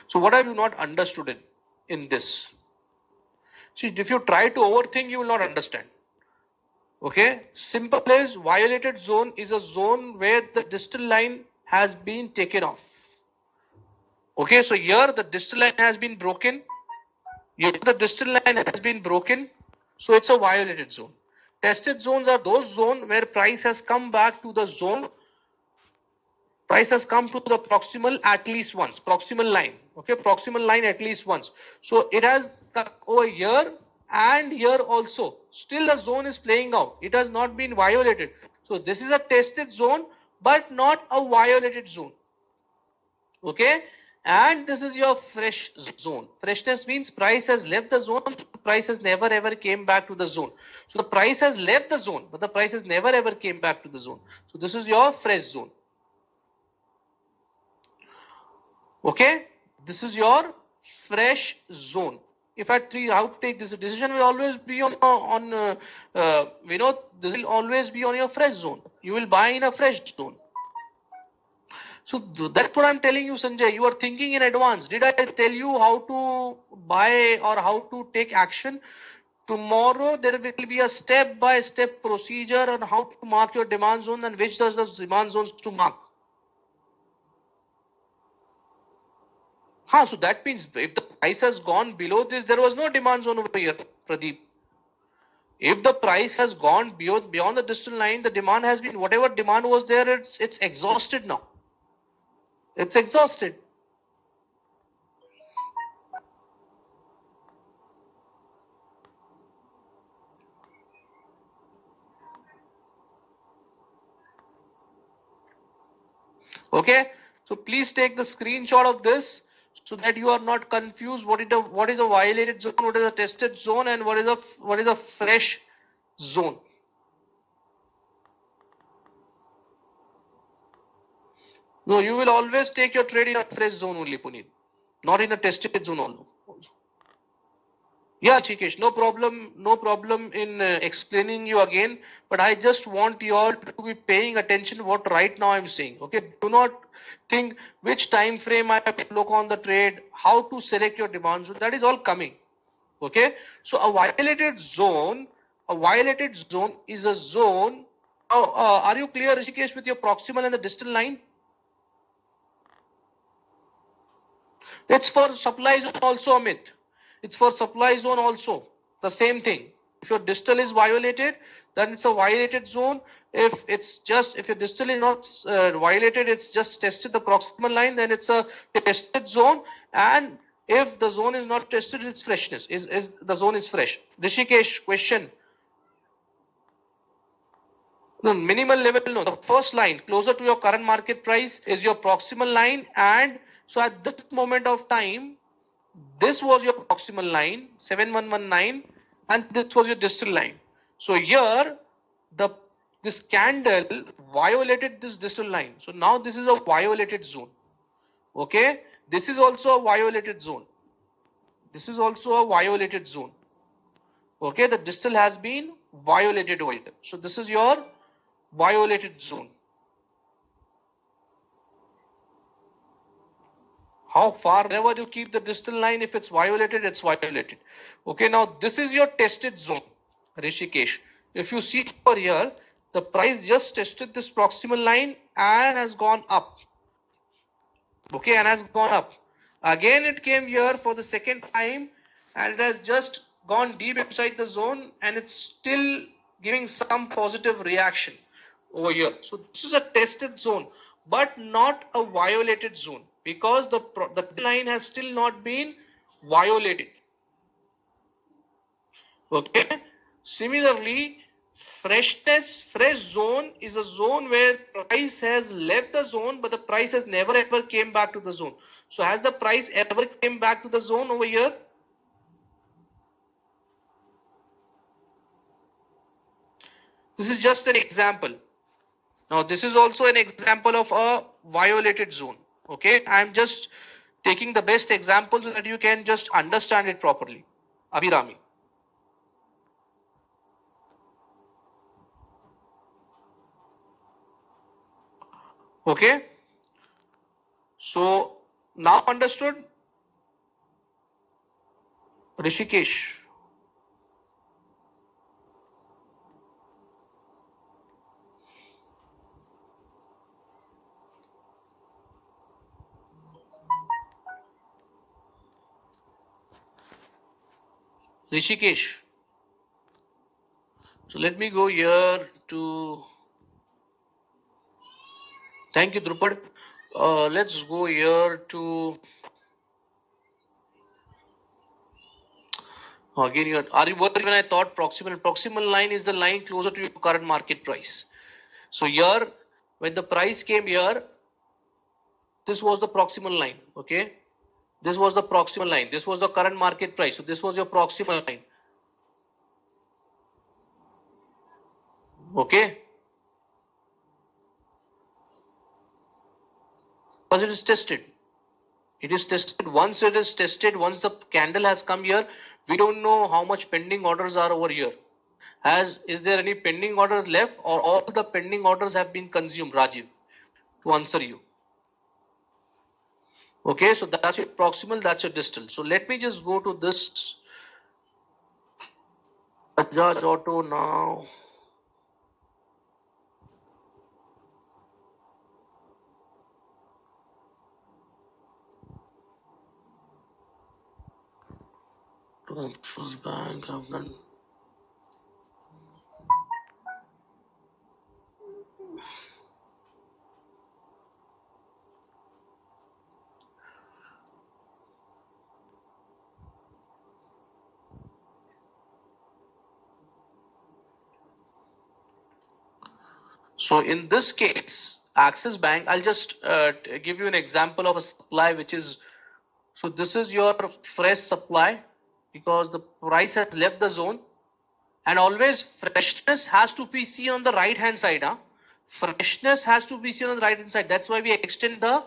So what have you not understood in this? See, if you try to overthink, you will not understand. Okay, simple is violated zone is a zone where the distal line has been taken off. Okay, so here the distal line has been broken. Here the distal line has been broken. So it's a violated zone. Tested zones are those zones where price has come back to the zone. Price has come to the proximal at least once. Proximal line. Okay, proximal line at least once. So it has come over here and here also. Still the zone is playing out. It has not been violated. So this is a tested zone, but not a violated zone. Okay, and this is your fresh zone. Freshness means price has left the zone, price has never ever came back to the zone. So the price has left the zone, but the price has never ever came back to the zone. So this is your fresh zone. Okay, this is your fresh zone. If at three, how to take this decision will always be on this will always be on your fresh zone. You will buy in a fresh zone. So that's what I'm telling you, Sanjay. You are thinking in advance. Did I tell you how to buy or how to take action? Tomorrow there will be a step-by-step procedure on how to mark your demand zone and which does the demand zones to mark. So that means if the price has gone below this, there was no demand zone over here, Pradeep. If the price has gone beyond the distal line, the demand has been, whatever demand was there, it's exhausted now. It's exhausted. Okay, so please take the screenshot of this so that you are not confused. What is a violated zone, what is a tested zone, and what is a fresh zone. No, you will always take your trade in a fresh zone only, Puneet, not in a tested zone also. Yeah, Chikesh, no problem in explaining you again, but I just want you all to be paying attention what right now I'm saying. Okay, do not think which time frame I have to look on the trade, how to select your demand zone. That is all coming. Okay, so a violated zone is a zone. Are you clear, Rishikesh, with your proximal and the distal line? It's for supply zone also, Amit. It's for supply zone also. The same thing. If your distal is violated, then it's a violated zone. If your distal is not violated, it's just tested the proximal line, then it's a tested zone. And if the zone is not tested, it's freshness. Is the zone is fresh. Rishikesh, question. No, minimal level, no. The first line closer to your current market price is your proximal line, and so at this moment of time, this was your proximal line 7119, and this was your distal line. So here this candle violated this distal line. So now this is a violated zone. Okay, this is also a violated zone. This is also a violated zone. Okay, the distal has been violated over here. So this is your violated zone. How far, whenever you keep the distal line, if it's violated, it's violated. Okay, now this is your tested zone, Rishikesh. If you see over here, the price just tested this proximal line and has gone up. Okay, and has gone up. Again, it came here for the second time and it has just gone deep inside the zone and it's still giving some positive reaction over here. So this is a tested zone, but not a violated zone because the line has still not been violated. Okay. Similarly, fresh zone is a zone where price has left the zone, but the price has never ever came back to the zone. So has the price ever came back to the zone over here? This is just an example. Now this is also an example of a violated zone. Okay, I'm just taking the best example so that you can just understand it properly. Abhirami. Okay. So now understood, Rishikesh. Rishikesh. So let me go here to. Thank you, Drupad. Let's go here to. Again, here. Are you worried when I thought proximal? Proximal line is the line closer to your current market price. So here, when the price came here, this was the proximal line. Okay. This was the proximal line. This was the current market price. So this was your proximal line. Okay. Because it is tested. It is tested. Once it is tested, once the candle has come here, we don't know how much pending orders are over here. Is there any pending orders left or all the pending orders have been consumed, Rajiv, to answer you? Okay, so that's your proximal, that's your distal. So let me just go to this Bajaj Auto now. First bank, I've done. So in this case, Axis Bank, I'll just give you an example of a supply which is, so this is your fresh supply because the price has left the zone and always freshness has to be seen on the right hand side. Freshness has to be seen on the right hand side. That's why we extend the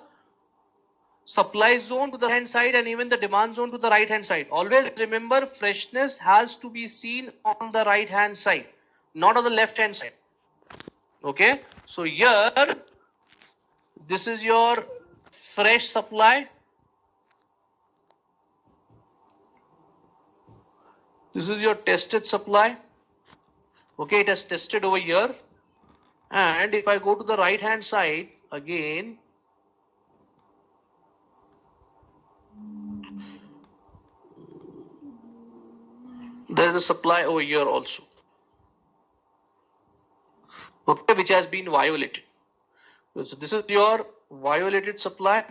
supply zone to the hand side and even the demand zone to the right hand side. Always remember freshness has to be seen on the right hand side, not on the left hand side. Okay, so here this is your fresh supply. This is your tested supply. Okay, it has tested over here. And if I go to the right hand side again, there is a supply over here also. Okay, which has been violated. So this is your violated supply.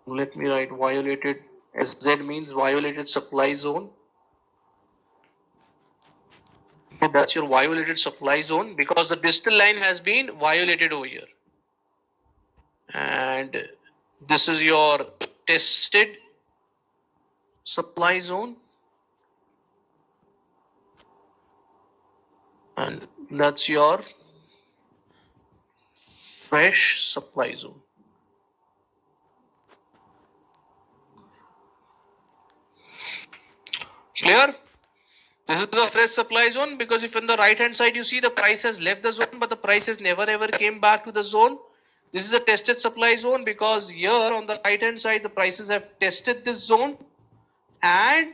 Let me write violated. SZ means violated supply zone. Okay, that's your violated supply zone because the distal line has been violated over here. And this is your tested supply zone. And that's your fresh supply zone. Clear? This is the fresh supply zone, because if on the right hand side you see the price has left the zone, but the price has never ever came back to the zone. This is a tested supply zone, because here on the right hand side the prices have tested this zone. And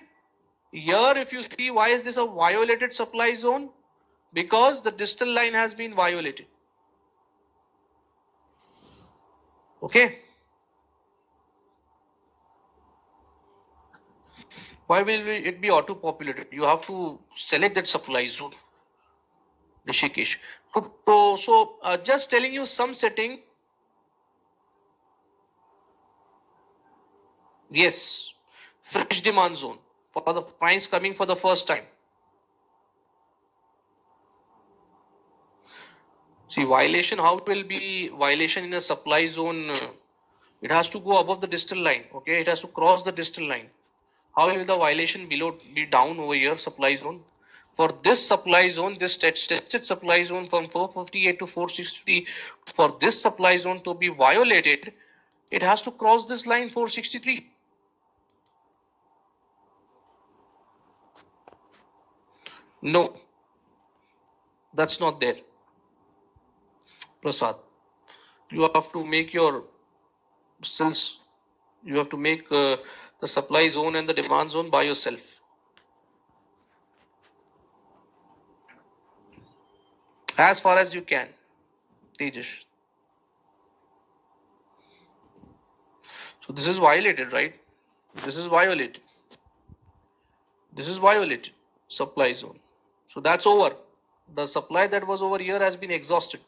here if you see, why is this a violated supply zone? Because the distal line has been violated. Okay. Why will it be auto populated? You have to select that supply zone. Rishikesh. So just telling you some setting. Yes, fresh demand zone for the price coming for the first time. See, violation, how it will be violation in a supply zone? It has to go above the distal line. Okay, it has to cross the distal line. How will the violation below be down over here, supply zone? For this supply zone, this tested supply zone from 458 to 460, for this supply zone to be violated, it has to cross this line 463. No, that's not there, Prasad. You have to make your cells, you have to make the supply zone and the demand zone by yourself. As far as you can, Tejas. So this is violated, right? This is violated. This is violated. Supply zone. So that's over. The supply that was over here has been exhausted.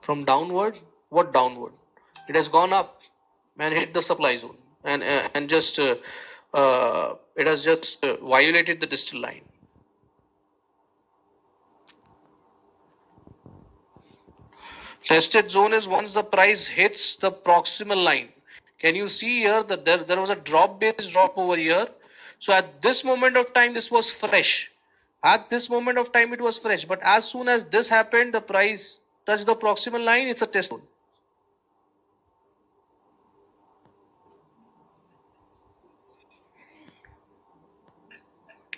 From downward, what downward? It has gone up and hit the supply zone, and just it has just violated the distal line. Tested zone is once the price hits the proximal line. Can you see here that there was a drop base drop over here? So at this moment of time, this was fresh. At this moment of time, it was fresh. But as soon as this happened, the price touched the proximal line, it's a test zone.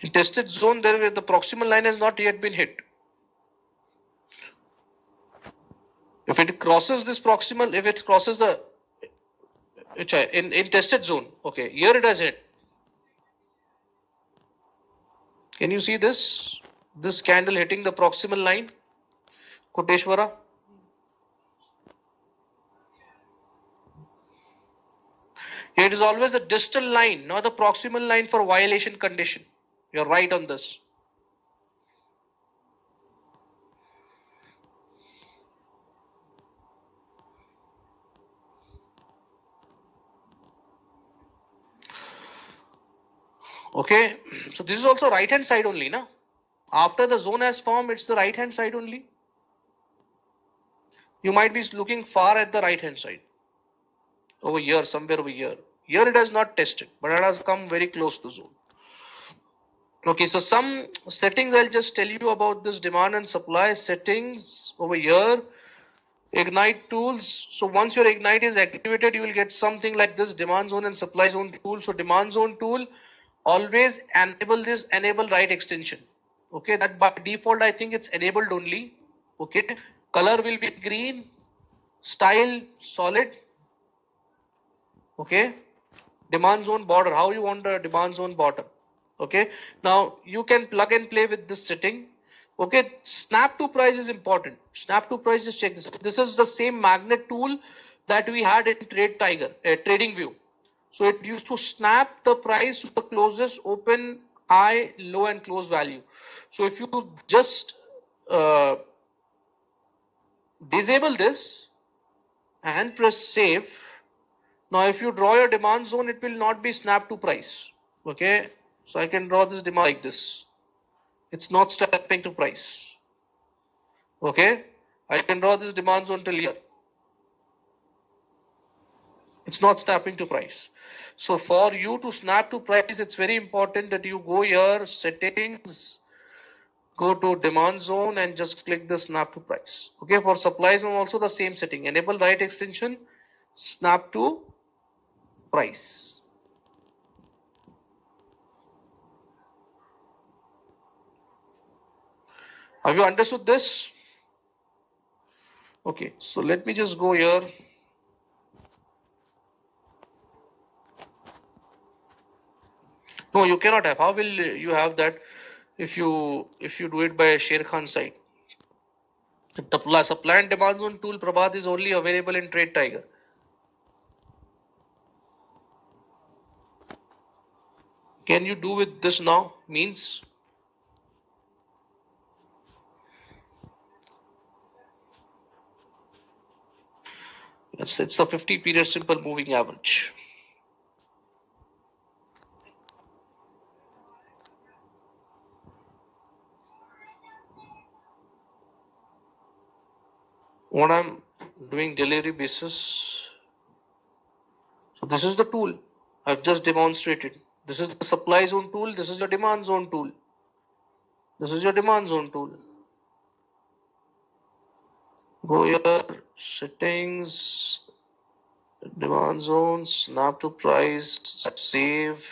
In tested zone, there the proximal line has not yet been hit. If it crosses this proximal, if it crosses the in tested zone, okay, here it has hit. Can you see this? This candle hitting the proximal line, Koteshwara. It is always a distal line, not the proximal line for violation condition. You're right on this. Okay, so this is also right hand side only, na? After the zone has formed, it's the right hand side only. You might be looking far at the right hand side. Over here, somewhere over here. Here it has not tested, but it has come very close to the zone. Okay, so some settings I'll just tell you about this demand and supply settings over here. Ignite tools. So once your Ignite is activated, you will get something like this demand zone and supply zone tool. So demand zone tool, always enable this enable write extension. Okay, that by default I think it's enabled only. Okay, color will be green, style solid. Okay, demand zone border, how you want the demand zone border. Okay, now you can plug and play with this setting. Okay, snap to price is important. Snap to price, just check this. This is the same magnet tool that we had in Trade Tiger, Trading View. So it used to snap the price to the closest open, high, low, and close value. So if you just disable this and press save, now if you draw your demand zone, it will not be snap to price. Okay, so I can draw this demand like this. It's not snapping to price. Okay, I can draw this demand zone till here. It's not snapping to price. So for you to snap to price, it's very important that you go here, settings, go to demand zone and just click the snap to price. Okay, for supply zone also the same setting. Enable write extension, snap to price. Have you understood this? Okay, so let me just go here. No, you cannot have. How will you have that if you do it by Sher Khan side? The supply and demand zone tool, Prabhat, is only available in Trade Tiger. Can you do with this now? Means it's a 50 period simple moving average. What I'm doing delivery basis. So this is the tool I've just demonstrated. This is the supply zone tool. This is the demand zone tool. This is your demand zone tool. Go here, settings, demand zone, snap to price, save.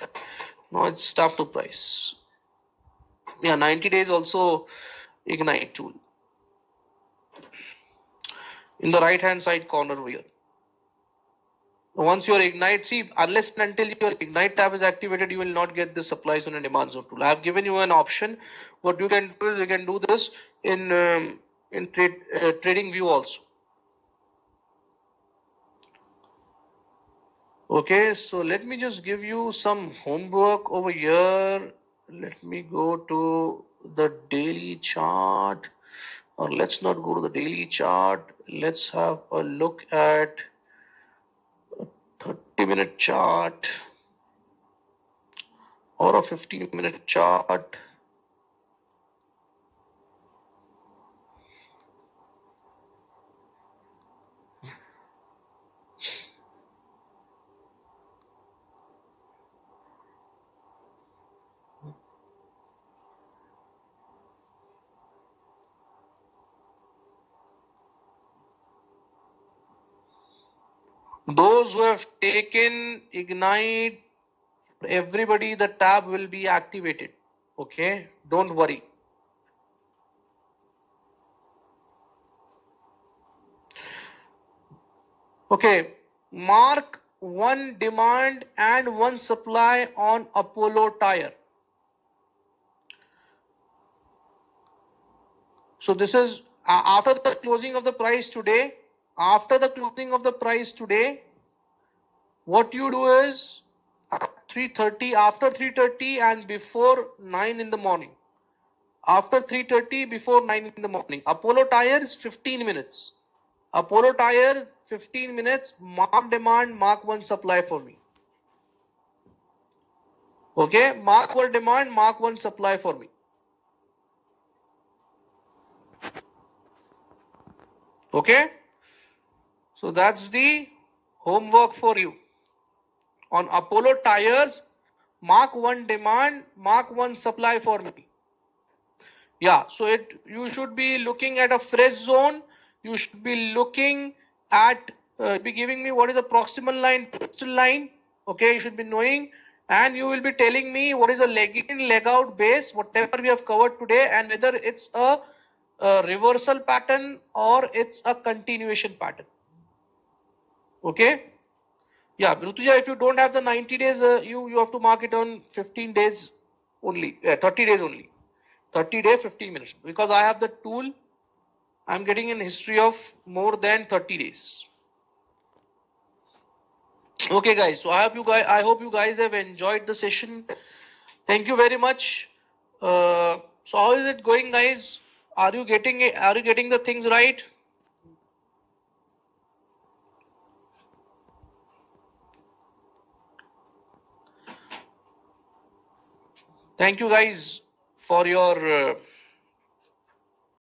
No, it's snap to price. Yeah, 90 days also ignite tool. In the right hand side corner here. Once your ignite, see, unless and until your ignite tab is activated, you will not get the supply zone and demand zone tool. I have given you an option. What you can do is you can do this in trading view also. Okay, so let me just give you some homework over here. Let me go to the daily chart, or let's not go to the daily chart. Let's have a look at a 30-minute chart or a 15-minute chart. Those who have taken Ignite, everybody, the tab will be activated. Okay, don't worry. Okay, mark one demand and one supply on Apollo Tyre. So this is after the closing of the price today. After the closing of the price today, what you do is at 3:30, after 3:30 and before 9 in the morning. After 3:30, before 9 in the morning. Apollo Tyre is 15 minutes. Apollo Tyre 15 minutes. Mark demand, mark one supply for me. Okay, mark one demand, mark one supply for me. Okay, so that's the homework for you. On Apollo Tyres, mark one demand, mark one supply for me. Yeah, so you should be looking at a fresh zone. You should be looking at be giving me what is a proximal line, distal line. Okay, you should be knowing, and you will be telling me what is a leg in, leg out base, whatever we have covered today, and whether it's a reversal pattern or it's a continuation pattern. Okay. Yeah, Rutuja, if you don't have the 90 days, you have to mark it on 15 days only, 30 days only. 30 days, 15 minutes. Because I have the tool, I'm getting an history of more than 30 days. Okay, guys. So I hope you guys have enjoyed the session. Thank you very much. So how is it going, guys? Are you getting it? Are you getting the things right? Thank you, guys, for your